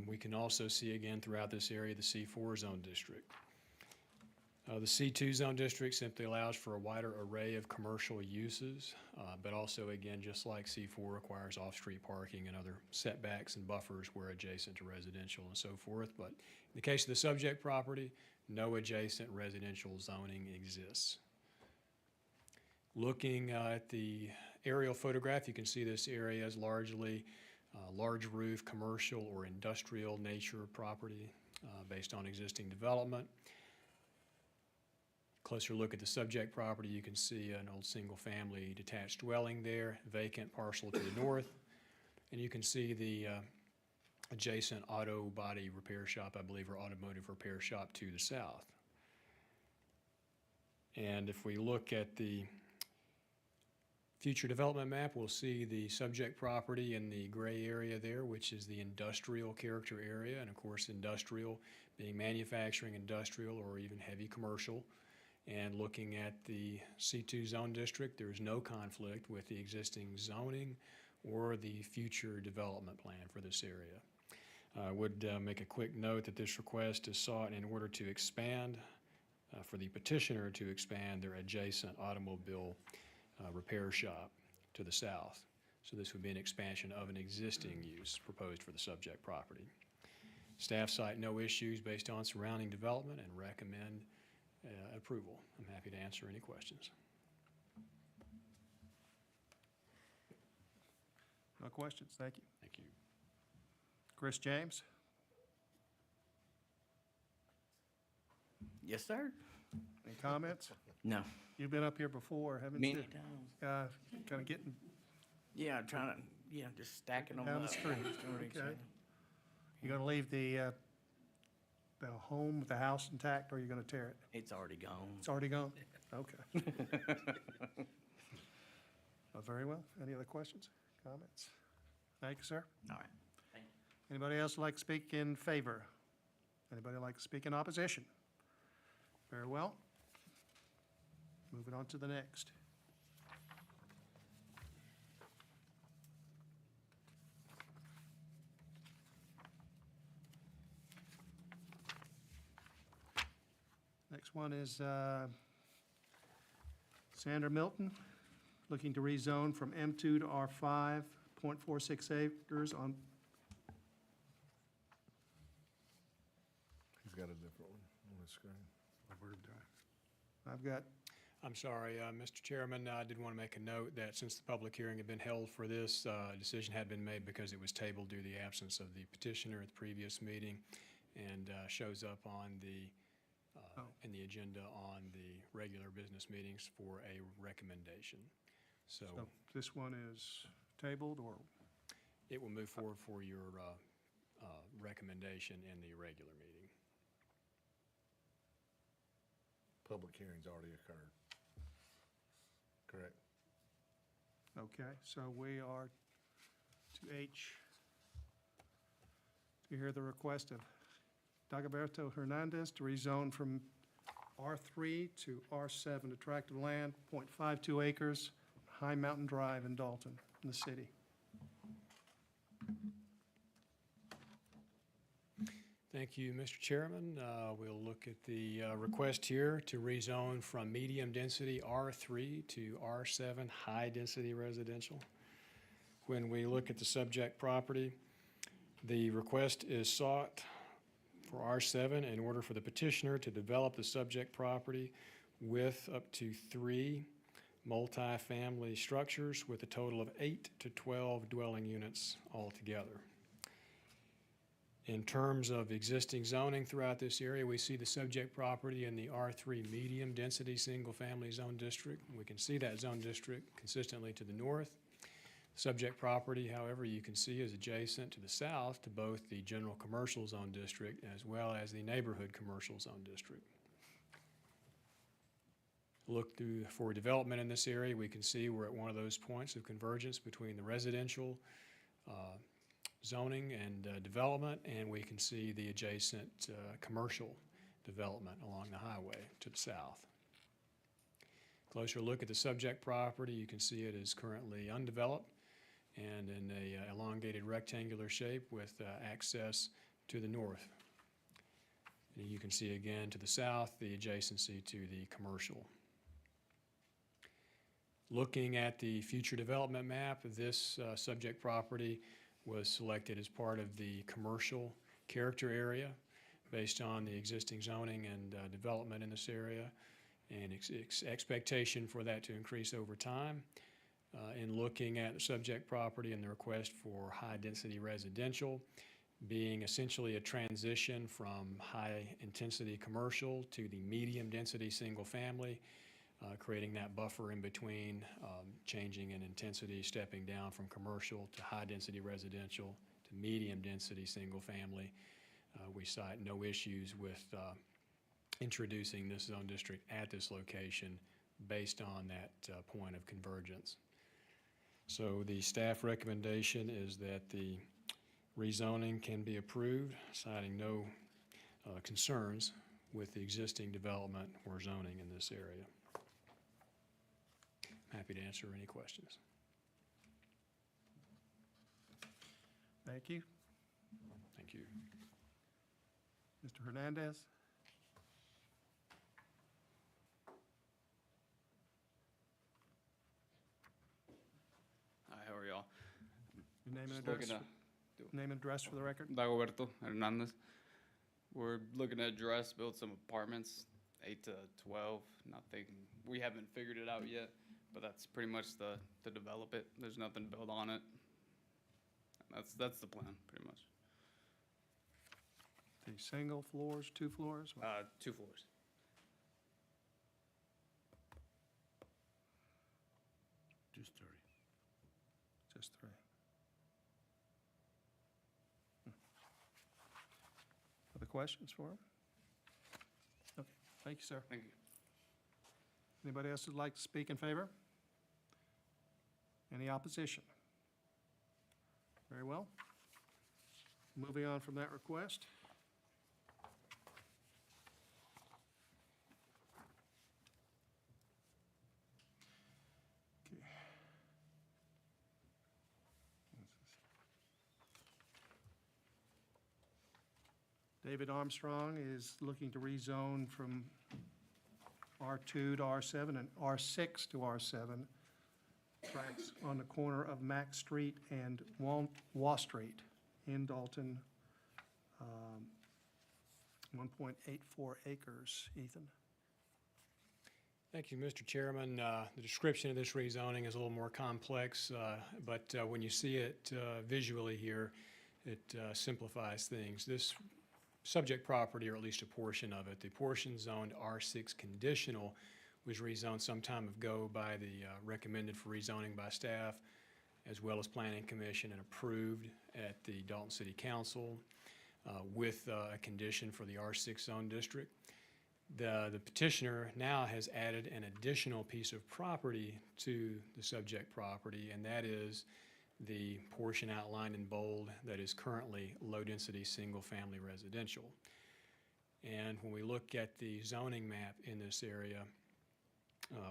We can also see again throughout this area the C4 zone district. The C2 zone district simply allows for a wider array of commercial uses, but also again, just like C4 requires off-street parking and other setbacks and buffers where adjacent to residential and so forth. But in the case of the subject property, no adjacent residential zoning exists. Looking at the aerial photograph, you can see this area is largely large roof, commercial or industrial nature property based on existing development. Closer look at the subject property, you can see an old single-family detached dwelling there, vacant parcel to the north, and you can see the adjacent auto body repair shop, I believe, or automotive repair shop to the south. And if we look at the future development map, we'll see the subject property in the gray area there, which is the industrial character area. And of course, industrial being manufacturing, industrial, or even heavy commercial. And looking at the C2 zone district, there is no conflict with the existing zoning or the future development plan for this area. I would make a quick note that this request is sought in order to expand, for the petitioner to expand their adjacent automobile repair shop to the south. So this would be an expansion of an existing use proposed for the subject property. Staff cite no issues based on surrounding development and recommend approval. I'm happy to answer any questions. No questions, thank you. Thank you. Chris James? Yes, sir. Any comments? No. You've been up here before, haven't you? Many times. Kind of getting Yeah, I'm trying to, just stacking them up. down the street. Okay. You gonna leave the home, the house intact, or are you gonna tear it? It's already gone. It's already gone? Okay. Very well. Any other questions, comments? Thank you, sir. All right. Thank you. Anybody else like to speak in favor? Anybody like to speak in opposition? Very well. Moving on to the next. Next one is Sandra Milton, looking to rezone from M2 to R5, 0.46 acres on, He's got a different one on his screen. I've got, I'm sorry, Mr. Chairman, I did want to make a note that since the public hearing had been held for this, a decision had been made because it was tabled due to the absence of the petitioner at the previous meeting, and shows up on the, in the agenda on the regular business meetings for a recommendation. So so this one is tabled, or, it will move forward for your recommendation in the regular meeting. Public hearing's already occurred. Correct. okay, so we are to H. To hear the request of Dagoberto Hernandez to rezone from R3 to R7, a tract of land, 0.52 acres, High Mountain Drive in Dalton, in the city. Thank you, Mr. Chairman. We'll look at the request here to rezone from medium-density R3 to R7 high-density residential. When we look at the subject property, the request is sought for R7 in order for the petitioner to develop the subject property with up to 3 multifamily structures with a total of 8 to 12 dwelling units altogether. In terms of existing zoning throughout this area, we see the subject property in the R3 medium-density single-family zone district. We can see that zone district consistently to the north. Subject property, however, you can see is adjacent to the south to both the general commercial zone district as well as the neighborhood commercial zone district. Look through for development in this area, we can see we're at one of those points of convergence between the residential zoning and development, and we can see the adjacent commercial development along the highway to the south. Closer look at the subject property, you can see it is currently undeveloped and in a elongated rectangular shape with access to the north. And you can see again to the south the adjacency to the commercial. Looking at the future development map, this subject property was selected as part of the commercial character area based on the existing zoning and development in this area and expectation for that to increase over time. In looking at the subject property and the request for high-density residential being essentially a transition from high-intensity commercial to the medium-density single-family, creating that buffer in between, changing in intensity, stepping down from commercial to high-density residential to medium-density single-family. We cite no issues with introducing this zone district at this location based on that point of convergence. So the staff recommendation is that the rezoning can be approved, citing no concerns with the existing development or zoning in this area. I'm happy to answer any questions. Thank you. Thank you. Mr. Hernandez? Hi, how are y'all? Your name and Just address? looking Name and address for the record? Dagoberto Hernandez. We're looking to address, build some apartments, 8 to 12, nothing, we haven't figured it out yet, but that's pretty much to develop it. There's nothing built on it. That's the plan, pretty much. The single floors, 2 floors? 2 floors. Just 3. Just 3. Other questions for him? Okay, thank you, sir. Thank you. Anybody else who'd like to speak in favor? Any opposition? Very well. Moving on from that request. Okay. David Armstrong is looking to rezone from R2 to R7 and R6 to R7. Tracks on the corner of Mack Street and Waugh Street in Dalton. 1.84 acres. Ethan? Thank you, Mr. Chairman. The description of this rezoning is a little more complex, but when you see it visually here, it simplifies things. This subject property, or at least a portion of it, the portion zoned R6 conditional, was rezoned some time ago by the recommended for rezoning by staff, as well as Planning Commission, and approved at the Dalton City Council with a condition for the R6 zone district. The petitioner now has added an additional piece of property to the subject property, and that is the portion outlined in bold that is currently low-density single-family residential. And when we look at the zoning map in this area,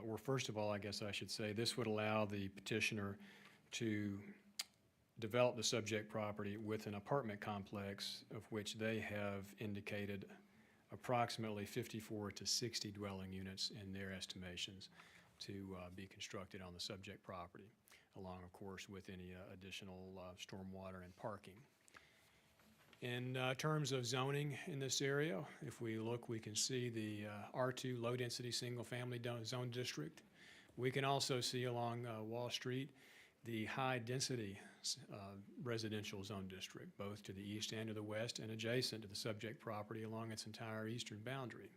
or first of all, I guess I should say, this would allow the petitioner to develop the subject property with an apartment complex of which they have indicated approximately 54 to 60 dwelling units in their estimations to be constructed on the subject property, along, of course, with any additional stormwater and parking. In terms of zoning in this area, if we look, we can see the R2 low-density single-family zone district. We can also see along Wall Street the high-density residential zone district, both to the east and to the west, and adjacent to the subject property along its entire eastern boundary.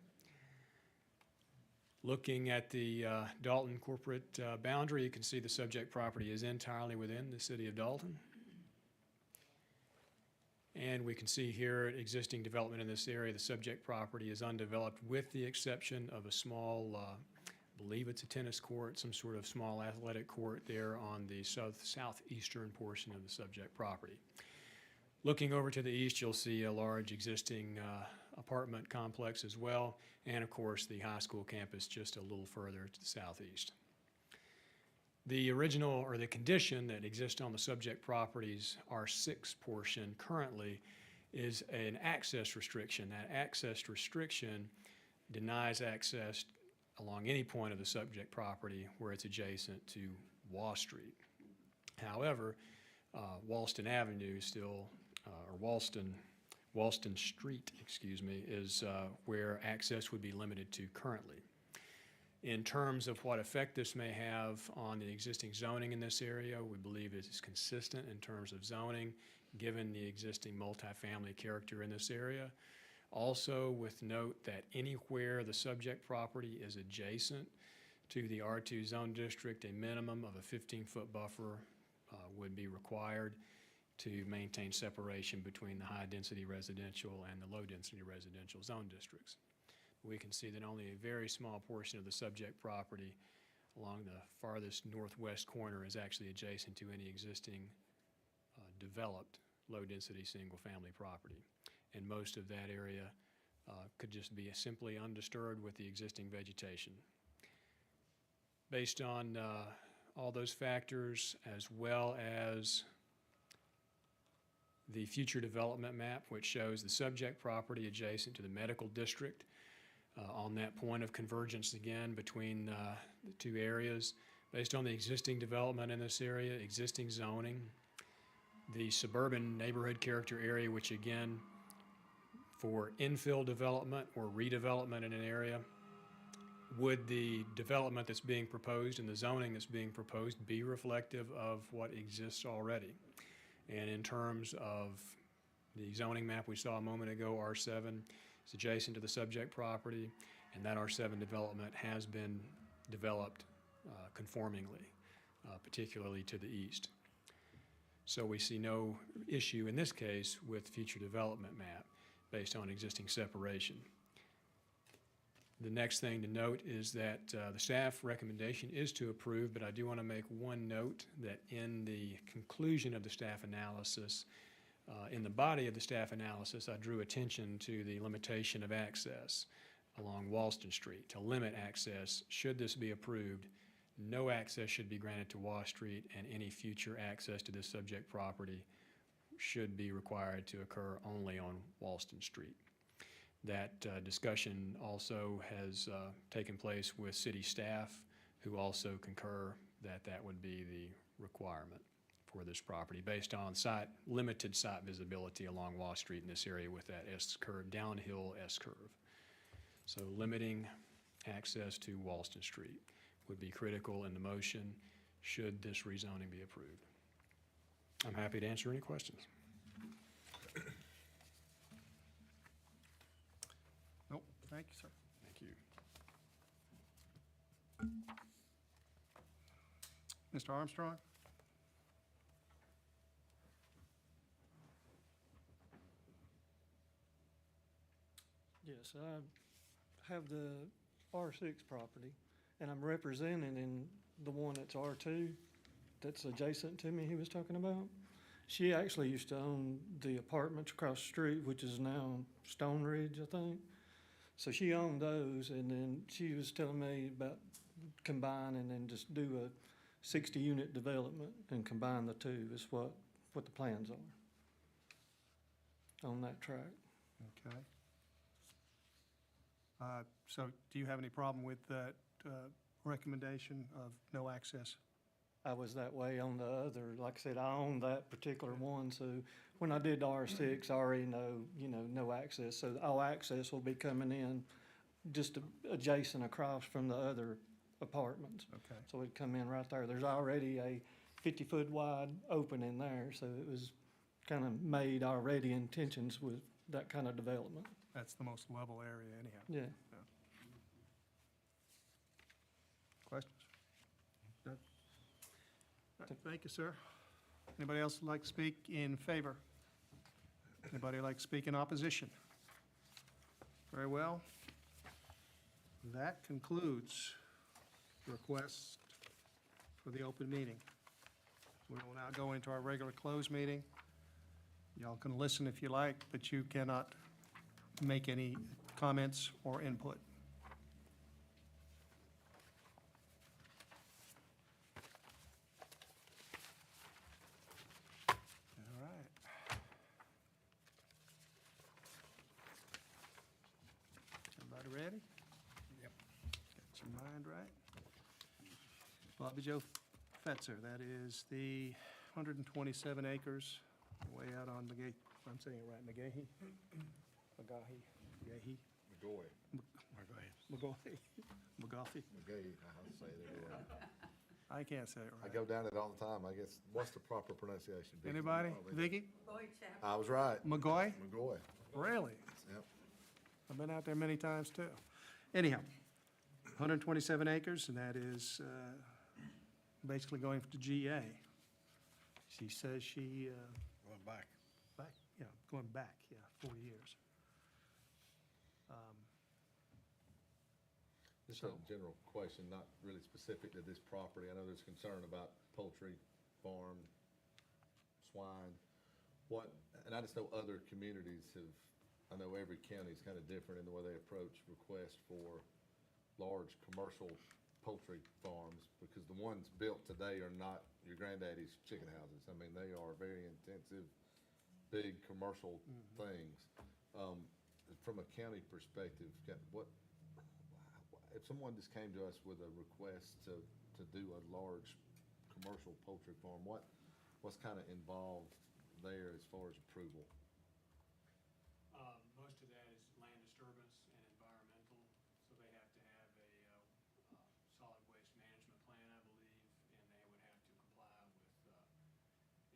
Looking at the Dalton corporate boundary, you can see the subject property is entirely within the city of Dalton. And we can see here existing development in this area. The subject property is undeveloped with the exception of a small, I believe it's a tennis court, some sort of small athletic court there on the southeastern portion of the subject property. Looking over to the east, you'll see a large existing apartment complex as well, and of course the high school campus just a little further to the southeast. The original, or the condition that exists on the subject property's R6 portion currently is an access restriction. That access restriction denies access along any point of the subject property where it's adjacent to Waugh Street. However, Walston Avenue still, or Walston Street, excuse me, is where access would be limited to currently. In terms of what effect this may have on the existing zoning in this area, we believe it is consistent in terms of zoning, given the existing multifamily character in this area. Also, with note that anywhere the subject property is adjacent to the R2 zone district, a minimum of a 15-foot buffer would be required to maintain separation between the high-density residential and the low-density residential zone districts. we can see that only a very small portion of the subject property along the farthest northwest corner is actually adjacent to any existing developed low-density single-family property. And most of that area could just be simply undisturbed with the existing vegetation. Based on all those factors, as well as the future development map, which shows the subject property adjacent to the medical district, on that point of convergence again between the two areas, based on the existing development in this area, existing zoning, the suburban neighborhood character area, which again, for infill development or redevelopment in an area, would the development that's being proposed and the zoning that's being proposed be reflective of what exists already? And in terms of the zoning map we saw a moment ago, R7 is adjacent to the subject property, and that R7 development has been developed conformingly, particularly to the east. So we see no issue in this case with future development map based on existing separation. The next thing to note is that the staff recommendation is to approve, but I do want to make one note that in the conclusion of the staff analysis, in the body of the staff analysis, I drew attention to the limitation of access along Walston Street. To limit access, should this be approved, no access should be granted to Wall Street, and any future access to this subject property should be required to occur only on Walston Street. That discussion also has taken place with city staff, who also concur that that would be the requirement for this property based on limited site visibility along Wall Street in this area with that S-curve, downhill S-curve. So limiting access to Walston Street would be critical in the motion should this rezoning be approved. I'm happy to answer any questions. Nope, thank you, sir. Thank you. Mr. Armstrong? Yes, I have the R6 property, and I'm representing in the one that's R2, that's adjacent to me he was talking about. She actually used to own the apartments across the street, which is now Stone Ridge, I think. So she owned those, and then she was telling me about combining and just do a 60-unit development and combine the two is what the plans are on that tract. Okay. So do you have any problem with that recommendation of no access? I was that way on the other, like I said, I own that particular one, so when I did the R6, I already know, no access. So all access will be coming in just adjacent across from the other apartments. Okay. So it'd come in right there. There's already a 50-foot wide opening there, so it was kind of made already intentions with that kind of development. That's the most level area anyhow. Yeah. Questions? None? All right, thank you, sir. Anybody else would like to speak in favor? Anybody like to speak in opposition? Very well. That concludes the request for the open meeting. We will now go into our regular closed meeting. Y'all can listen if you like, but you cannot make any comments or input. All right. Everybody ready? Yep. Got your mind right? Bobby Joe Fetzer, that is the 127 acres way out on McGahee, I'm saying it right, McGahee? McGahee? McGoy. McGahee. McGahee. McGay, how to say it everywhere. I can't say it I right. go down it all the time. I guess, what's the proper pronunciation? Vicky? Anybody? Probably. Vicky? I was right. McGoy? McGoy. Really? Yep. I've been out there many times, too. Anyhow, 127 acres, and that is basically going to GA. She says she... Going back. Back, yeah, going back, 40 years. Just a general question, not really specific to this property. I know there's concern about poultry, farm, swine. And I just know other communities have, I know every county is kind of different in the way they approach requests for large commercial poultry farms, because the ones built today are not your granddaddy's chicken houses. I mean, they are very intensive, big commercial things. From a county perspective, if someone just came to us with a request to do a large commercial poultry farm, what's kind of involved there as far as approval? Most of that is land disturbance and environmental, so they have to have a solid waste management plan, I believe, and they would have to comply with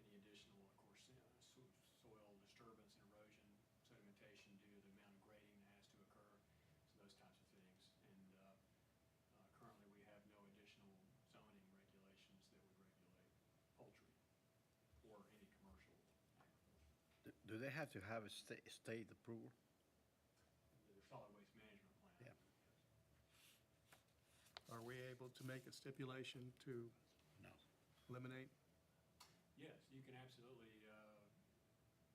any additional, of course, soil disturbance and erosion, sedimentation due to the amount of grading that has to occur, so those types of things. And currently, we have no additional zoning regulations that would regulate poultry or any commercial agriculture. Do they have to have a state approval? The solid waste management plan. Yeah. Are we able to make a stipulation to No. eliminate? Yes, you can absolutely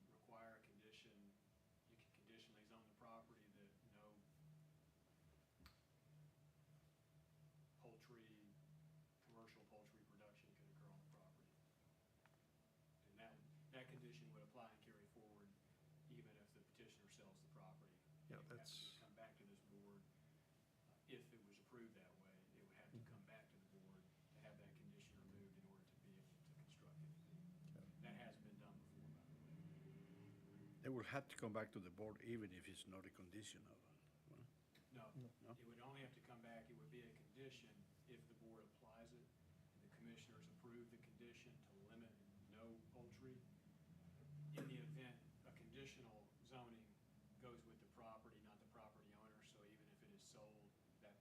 require a condition, you can conditionally zone the property that no poultry, commercial poultry production can occur on the property. And that condition would apply and carry forward even if the petitioner sells the property. Yeah, It would have that's- to come back to this board. If it was approved that way, it would have to come back to the board to have that condition removed in order to be able to construct anything. That has been done before, by the way. They will have to come back to the board even if it's not a condition of, No, No? it would only have to come back, it would be a condition if the board applies it, and the commissioners approve the condition to limit no poultry. In the event a conditional zoning goes with the property, not the property owner, so even if it is sold, that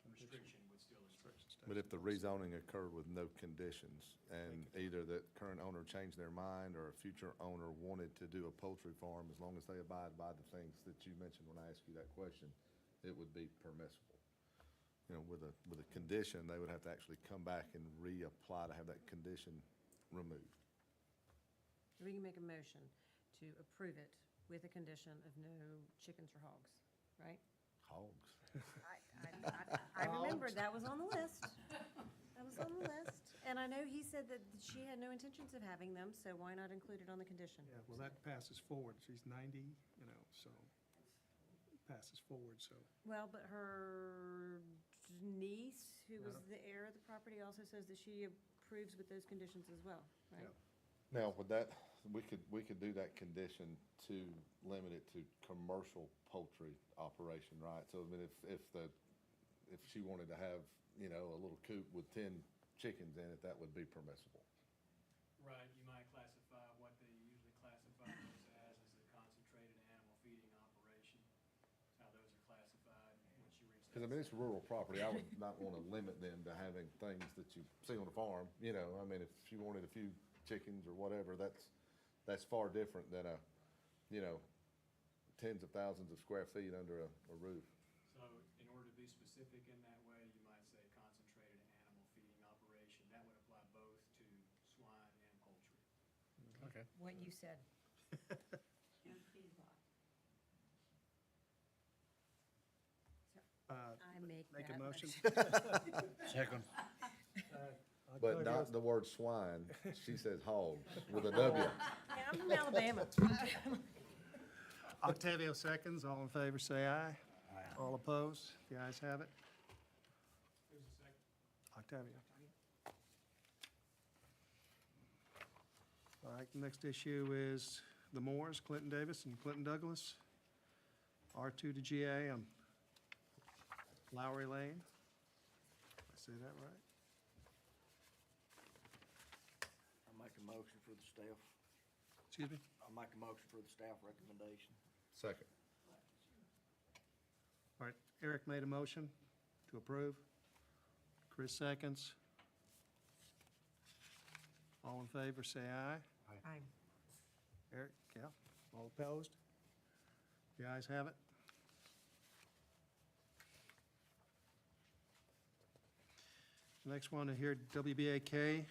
restriction would still exist. But if the rezoning occurred with no conditions, and either the current owner changed their mind or a future owner wanted to do a poultry farm, as long as they abide by the things that you mentioned when I asked you that question, it would be permissible. You know, with a condition, they would have to actually come back and reapply to have that condition removed. We can make a motion to approve it with a condition of no chickens or hogs, right? Hogs. I remembered that was on the list. That was on the list. And I know he said that she had no intentions of having them, so why not include it on the condition? Yeah, well, that passes forward. She's 90, so passes forward, so. Well, but her niece, who was the heir of the property, also says that she approves with those conditions as well, right? Now, with that, we could do that condition to limit it to commercial poultry operation, right? So, I mean, if she wanted to have, a little coop with 10 chickens in it, that would be permissible. Right, you might classify what they usually classify those as a concentrated animal feeding operation. That's how those are classified once you reach that. Because, I mean, it's rural property. I would not want to limit them to having things that you see on a farm, I mean, if you wanted a few chickens or whatever, that's far different than tens of thousands of square feet under a roof. So in order to be specific in that way, you might say concentrated animal feeding operation. That would apply both to swine and poultry. Okay. What you said. I make Make a that motion. Second. But not the word swine. She says hogs with a W. Yeah, I'm from Alabama. Octavio seconds. All in favor, say aye. All opposed? The ayes have it. Who's the second? Octavio. All right, the next issue is the Moores, Clinton Davis and Clinton Douglas. R2 to GA on Lowry Lane. Did I say that right? I'll make a motion for the staff. Excuse me? I'll make a motion for the staff recommendation. Second. All right, Eric made a motion to approve. Chris seconds. All in favor, say aye. Aye. Eric, yeah. All opposed? The ayes have it. Next one here, WBAK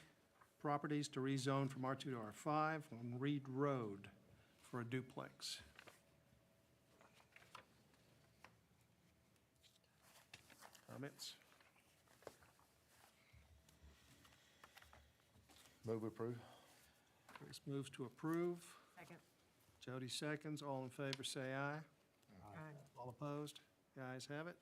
Properties to rezone from R2 to R5 on Reed Road for a duplex. Comments? Move approve. Chris moves to approve. Second. Jody seconds. All in favor, say aye. Aye. All opposed? The ayes have it.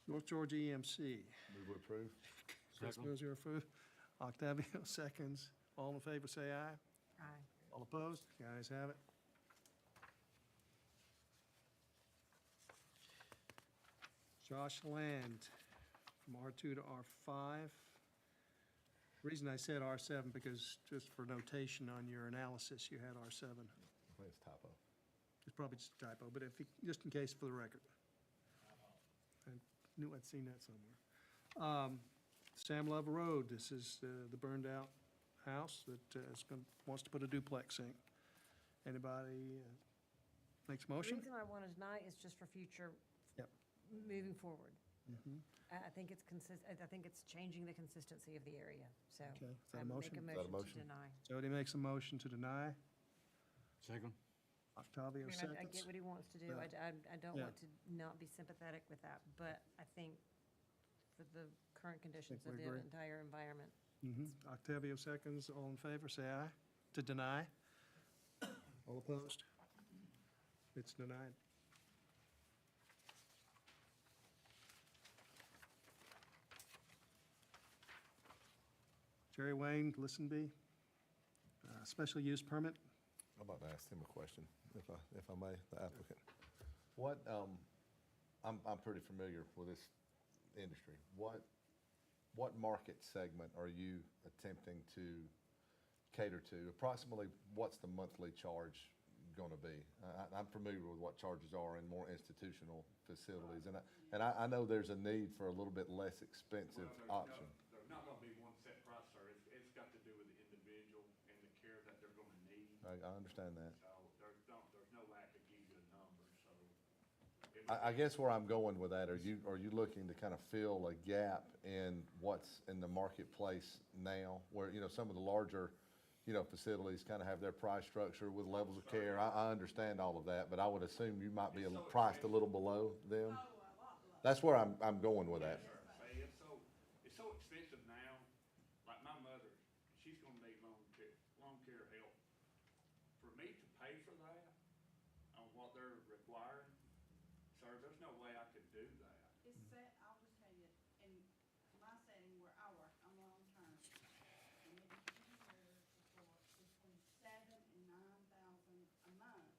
North Georgia EMC. Move approve. Chris moves to approve. Octavio seconds. All in favor, say aye. Aye. All opposed? The ayes have it. Josh Land from R2 to R5. The reason I said R7, because just for notation on your analysis, you had R7. I think it's typo. It's probably just a typo, but just in case for the record. I knew I'd seen that somewhere. Sam Love Road, this is the burned-out house that wants to put a duplex in. Anybody makes a The motion? reason I wanted tonight is just for future, Yep. moving forward. Mhm. I think it's I think it's changing the consistency of the area, so. Okay, is that a I would motion? make Is that a a motion motion? to deny. Jody makes a motion to deny. Second? I Octavio mean, seconds. I get what he wants to do. Yeah. I don't Yeah. want to not be sympathetic with that, but I think for the current conditions we of the agree. entire environment. Octavio seconds. All in favor, say aye. To deny. All opposed? It's denied. Jerry Wayne, Listenby, special use permit. I'm about to ask him a question, if I may, the applicant. What, I'm pretty familiar with this industry. What market segment are you attempting to cater to? Approximately, what's the monthly charge gonna be? I'm familiar with what charges are in more institutional facilities, and I know there's a need for a little bit less expensive option. There's not gonna be one set price, sir. It's got to do with the individual and the care that they're gonna need. I understand that. So there's no way I could give you a number, so. I guess where I'm going with that, are you looking to kind of fill a gap in what's in the marketplace now? Where, some of the larger, facilities kind of have their price structure with levels of care. I understand all of that, but I would assume you might be priced a little below them. That's where I'm going with that. Sir, say it's so expensive now. Like my mother, she's gonna need long care help. For me to pay for that on what they're requiring, sir, there's no way I could do that. It's set, I'll just tell you, in my setting where I work, I'm long-term. And it is here for between $7,000 and $9,000 a month.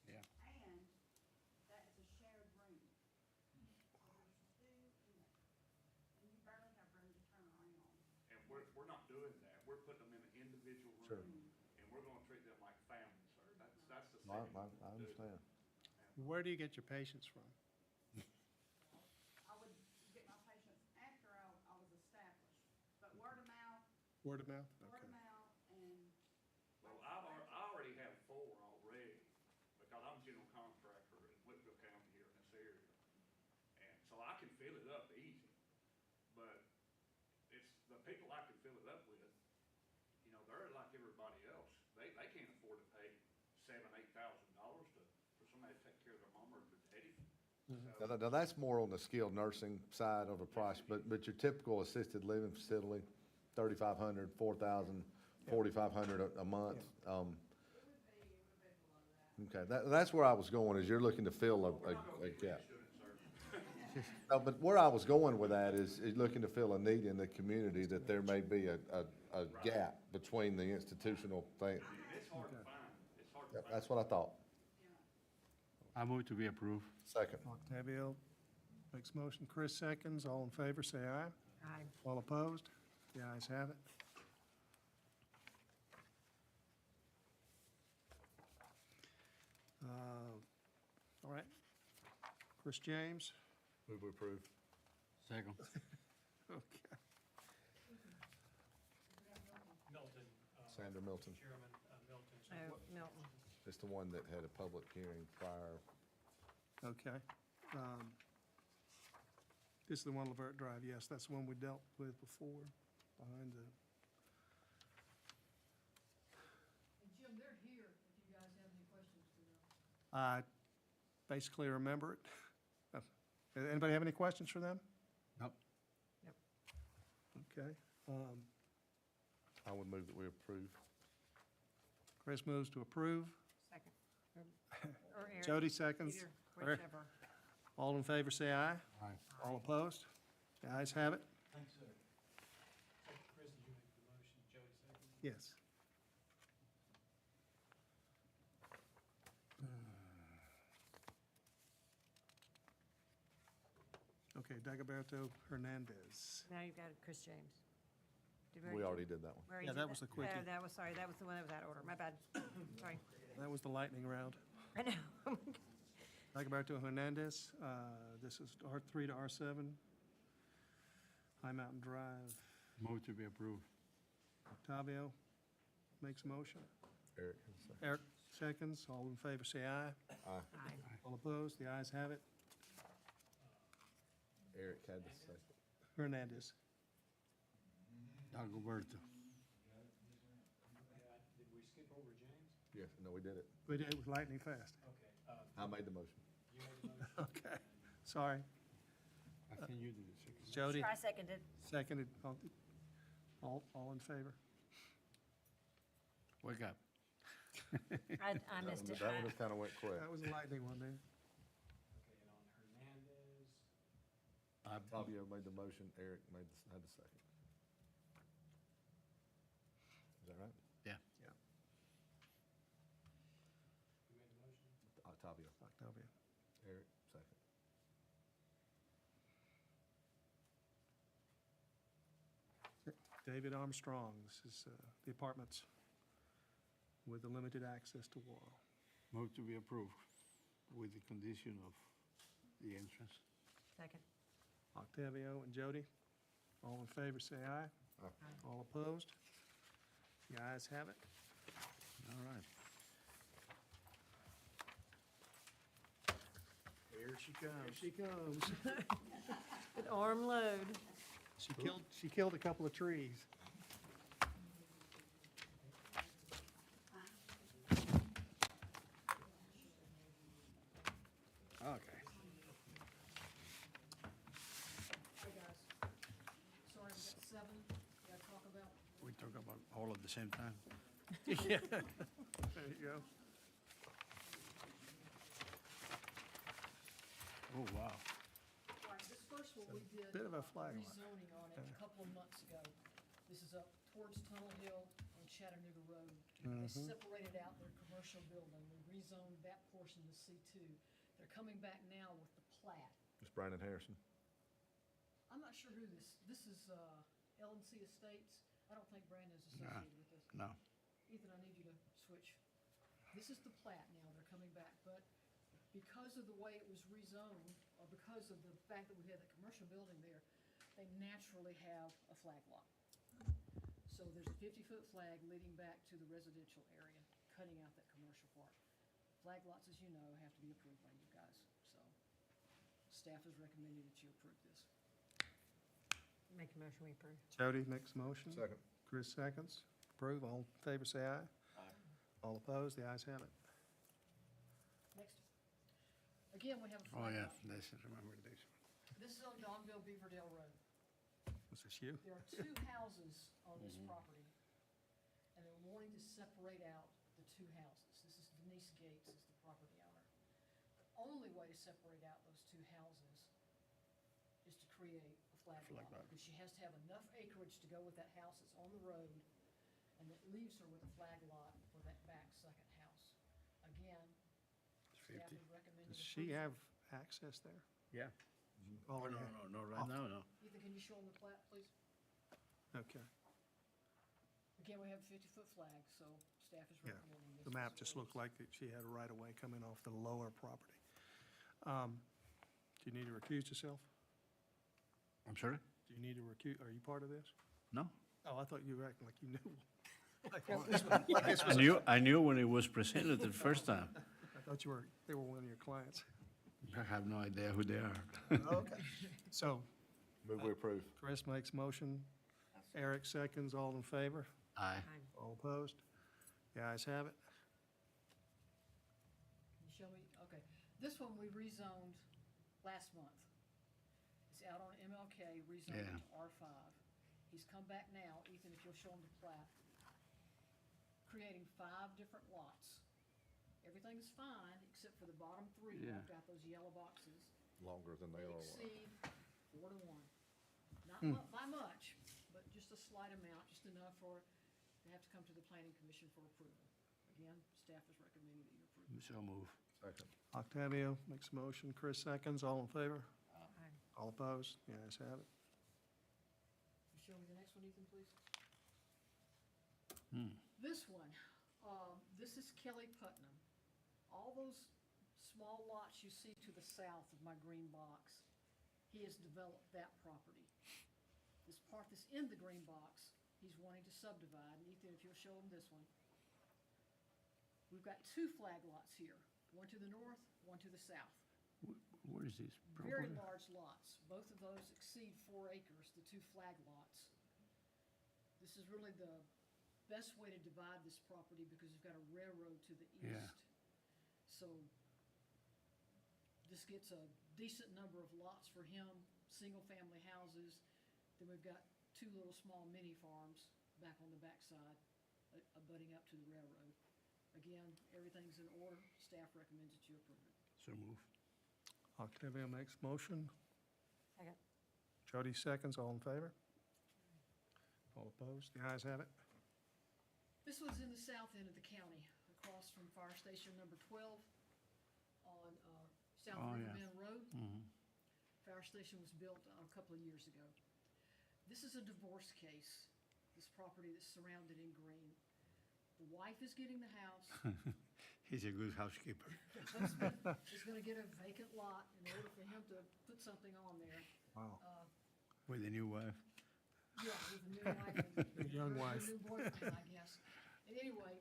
Yeah. And that is a shared room. So there's two in there. And you barely have room to turn around. And we're not doing that. We're putting them in an individual Sure. room. And we're gonna treat them like family, sir. That's the I setting. I understand. Where do you get your patients from? I would get my patients after I was established, but word of mouth, Word of mouth? word Okay. of mouth, and Well, I already have 4 already, because I'm general contractor in Whitfield County here in this area. And so I can fill it up easy, but it's the people I can fill it up with, they're like everybody else. They can't afford to pay $7,000-8,000 for somebody to take care of their mom or their daddy. Now, that's more on the skilled nursing side of the price, but your typical assisted living facility, 3,500, 4,000, 4,500 a month. Okay, that's where I was going, is you're looking to fill a gap. No, but where I was going with that is looking to fill a need in the community, that there may be a gap between the institutional thing. It's hard to find. It's hard to Yep, find. that's what I thought. I move to be approved. Second. Octavio makes motion. Chris seconds. All in favor, say aye. Aye. All opposed? The ayes have it. All right. Chris James? Move approve. Second. Okay. Milton. Sandra Milton. Chairman Milton. Oh, Milton. It's the one that had a public hearing prior. Okay. This is the one Lavert Drive, yes, that's the one we dealt with before, behind the, Jim, they're here if you guys have any questions for them. I basically remember it. Anybody have any questions for them? Nope. Okay. I would move that we approve. Chris moves to approve. Second. Or Eric. Jody seconds. Either, Or- whichever. All in favor, say aye. Aye. All opposed? The ayes have it. Thanks, sir. Chris, did you make the motion? Jody second? Yes. Okay, Dagoberto Hernandez. Now you've got Chris James. Did We already did that one. we already Yeah, did that was the quickie. Oh, that was, sorry, that was the one that was out of order. My bad. Sorry. That was the lightning round. I know. Dagoberto Hernandez, this is R3 to R7. High Mountain Drive. Move to be approved. Octavio makes a motion. Eric can say. Eric seconds. All in favor, say aye. Aye. Aye. All opposed? The ayes have it. Eric had the second. Hernandez. Dagoberto. Did we skip over James? Yes, no, we did it. We did it with lightning fast. Okay, I made the motion. you made the motion. Okay, sorry. I think you did it second. Jody, I seconded. seconded. All in favor? Wake up. I missed it. That one just kind of went quick. That was a lightning one there. Okay, and on Hernandez, Fabio made the motion, Eric had the second. Is that right? Yeah. Yeah. you made the motion? Octavio. Octavio. Eric, second. David Armstrong, this is the apartments with the limited access to water. Move to be approved with the condition of the entrance. Second. Octavio and Jody, all in favor, say aye. Aye. All opposed? The ayes have it. All right. Here she comes. Here she comes. An arm load. She killed a couple of trees. Okay. Hey, guys. Sorry, we got 7, gotta talk about. We talk about all at the same time. Yeah, there you go. Oh, wow. All right, this first one we did. Bit of a flag lot. Rezoning on it a couple of months ago. This is up towards Tunnel Hill and Chattanooga Road. They separated out their commercial building. We rezoned that portion to C2. They're coming back now with the plat. It's Brandon Harrison. I'm not sure who this is, L&C Estates. I don't think Brandon's associated with this. No. Ethan, I need you to switch. This is the plat now, they're coming back, but because of the way it was rezoned, or because of the fact that we had the commercial building there, they naturally have a flag lot. So there's a 50-foot flag leading back to the residential area, cutting out that commercial part. Flag lots, as you know, have to be approved by you guys, so staff is recommending that you approve this. Make a motion, we approve. Jody makes a motion. Second. Chris seconds. Approve. All in favor, say aye. Aye. All opposed? The ayes have it. Next. Again, we have a Oh, flag yeah, lot. this, remember this. This is on Donville Beaverdale Road. Was this you? There are 2 houses on this property, and they're wanting to separate out the 2 houses. This is Denise Gates is the property owner. The only way to separate out those 2 houses is to create a flag lot, because she has to have enough acreage to go with that house that's on the road, and that leaves her with a flag lot for that back second house. Again, staff is recommending. Does she have access there? Yeah. Oh, No, yeah. no, right now, no. Ethan, can you show them the plat, please? Okay. Again, we have a 50-foot flag, so staff is Yeah. recommending this. The map just looked like that she had a right-of-way coming off the lower property. Do you need to recuse yourself? I'm sorry? Do you need to recuse, are you part of this? No. Oh, I thought you were acting like you knew. I knew when it was presented the first time. I thought they were one of your clients. I have no idea who they are. Okay. So, Move we approve. Chris makes motion, Eric seconds, all in favor? Aye. All opposed? The ayes have it. Can you show me, okay, this one we rezoned last month. It's out on MLK, rezoned Yeah. to R5. He's come back now, Ethan, if you'll show him the plat, creating 5 different lots. Everything's fine, except for the bottom 3, Yeah. I've got those yellow boxes. Longer than they They are. exceed 4 to 1. Not by much, but just a slight amount, just enough for, to have to come to the planning commission for approval. Again, staff is recommending that you approve. So move. Second. Octavio makes a motion, Chris seconds, all in favor? All opposed? The ayes have it. You show me the next one, Ethan, please. Hmm. This one, this is Kelly Putnam. All those small lots you see to the south of my green box, he has developed that property. This part that's in the green box, he's wanting to subdivide. And Ethan, if you'll show him this one. We've got 2 flag lots here, one to the north, one to the south. Where is this Very property? large lots. Both of those exceed 4 acres, the 2 flag lots. This is really the best way to divide this property because you've got a railroad to the Yeah. east. So this gets a decent number of lots for him, single-family houses. Then we've got 2 little small mini farms back on the backside, abutting up to the railroad. Again, everything's in order. Staff recommends that you approve it. So move. Octavio makes motion, Second. Jody seconds, all in favor? All opposed? The ayes have it. This one's in the south end of the county, across from Fire Station number 12 on South Oh, River yeah. Bend Road. Mhm. Fire station was built a couple of years ago. This is a divorce case, this property that's surrounded in green. The wife is getting the house. He's a good housekeeper. The husband is gonna get a vacant lot in order for him to put something on there. Wow. With a new wife. Yeah, with a new wife. and Young her wife. New boyfriend, I guess. And anyway,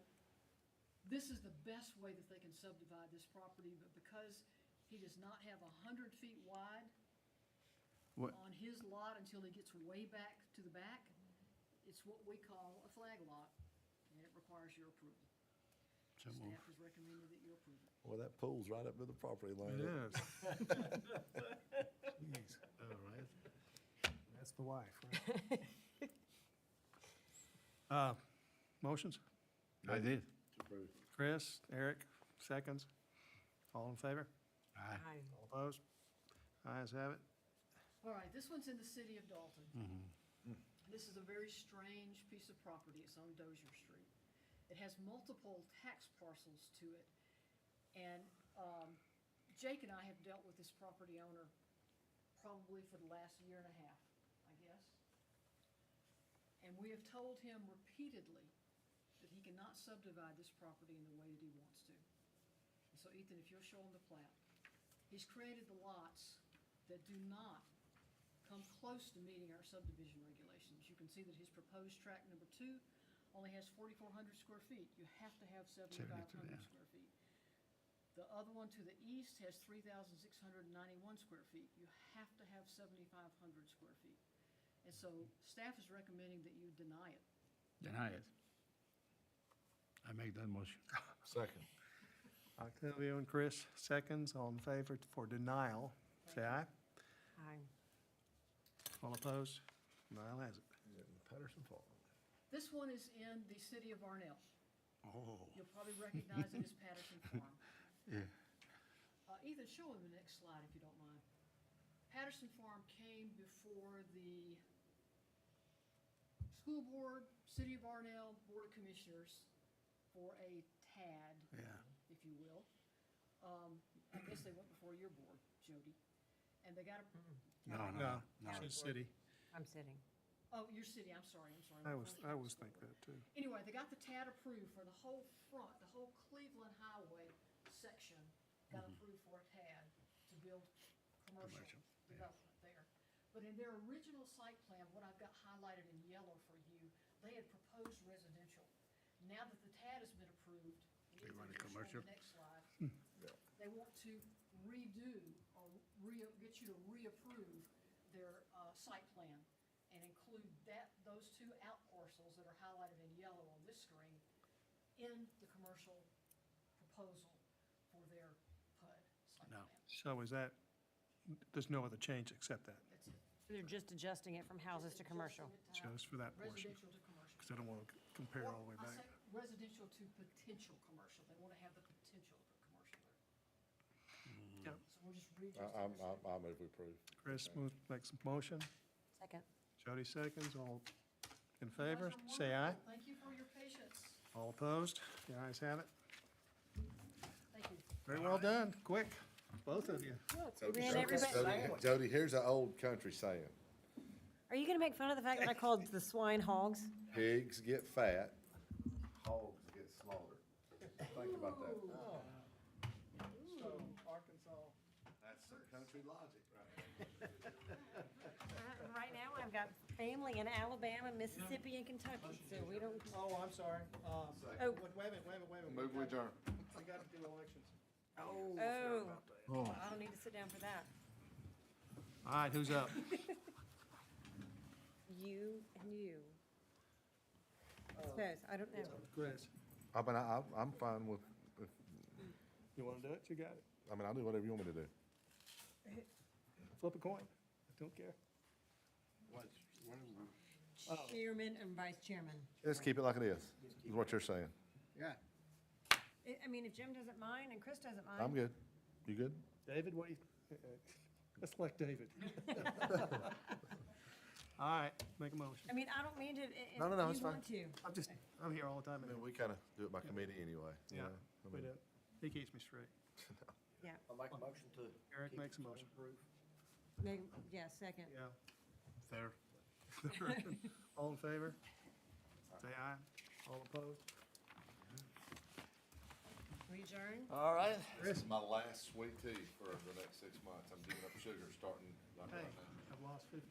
this is the best way that they can subdivide this property, but because he does not have 100 feet wide What? on his lot until he gets way back to the back, it's what we call a flag lot, and it requires your approval. So move. Staff has recommended that you approve it. Well, that pool's right up to the property line. It is. Jeez. All right. That's the wife, right? Motions? I did. Approved. Chris, Eric, seconds. All in favor? Aye. All opposed? Ayes have it. All right, this one's in the city of Dalton. Mhm. This is a very strange piece of property. It's on Dozier Street. It has multiple tax parcels to it. And Jake and I have dealt with this property owner probably for the last year and a half, I guess. And we have told him repeatedly that he cannot subdivide this property in the way that he wants to. And so Ethan, if you'll show him the plat. He's created the lots that do not come close to meeting our subdivision regulations. You can see that his proposed tract number 2 only has 4,400 square feet. You have to have 7,500 yeah. square feet. The other one to the east has 3,691 square feet. You have to have 7,500 square feet. And so staff is recommending that you deny it. Deny it. I make that motion. Second. Octavio and Chris, seconds. All in favor for denial, say aye. Aye. All opposed? Denial has it. Patterson Farm. This one is in the city of Arnell. Oh. You'll probably recognize it as Patterson Farm. Yeah. Ethan, show him the next slide if you don't mind. Patterson Farm came before the school board, City of Arnell, Board of Commissioners for a TAD, Yeah. if you will. I guess they went before your board, Jody. And they got a, No, it's city. I'm sitting. oh, your city, I'm sorry. I was thinking that too. Anyway, they got the TAD approved for the whole front, the whole Cleveland Highway section got approved for a TAD to build commercial development there. But in their original site plan, what I've got highlighted in yellow for you, they had proposed residential. now that the TAD has been approved, and They it's run a shown on commercial? the next slide, they want to redo or get you to reapprove their, site plan and include those two out parcels that are highlighted in yellow on this screen in the commercial proposal for their PUD site No. plan. So is that, there's no other change except that, That's it. They're just adjusting it from houses to commercial. just for that portion? Residential to commercial. Because I don't want to compare all the way I back. say residential to potential commercial. They want to have the potential to put commercial there. Yep. So we're just readjusting. I move we approve. Chris makes a motion, Second. Jody seconds, all in favor, say aye. Thank you for your patience. All opposed? The ayes have it. Thank you. Very well done, quick, both of you. ran everybody- Jody, here's an old country saying, Are you gonna make fun of the fact that I called the swine hogs? pigs get fat, hogs get slaughtered. Think about that. So Arkansas. That's some country logic, right? Right now, I've got family in Alabama, Mississippi, and Kentucky, so we don't. Oh, I'm sorry. Oh. Wait a minute. Move we adjourn. We got to do elections. Oh, I don't need to sit down for that. All right, who's up? You and you. I suppose, I don't know. Chris. I mean, I'm fine with, You want to do it? You got it. I mean, I'll do whatever you want me to do. Flip a coin. I don't care. Chairman and vice chairman. Let's keep it like it is what you're saying. Yeah. I mean, if Jim doesn't mind and Chris doesn't mind. I'm good. You good? David, what do you, let's elect David. All right, make a motion. I mean, I don't mean to, if No, you it's fine. want to. I'm here all the time. I mean, we kind of do it by committee anyway. you Yeah, know? I we mean, do. He keeps me straight. Yeah, I'll make a motion to. Eric keep makes a it motion. yeah, second. Yeah. Third. All in favor? Say aye. All opposed? We adjourn? All right. This is my last sweet tea for the next 6 months. I'm giving up sugar starting like Hey, right now. I've lost 50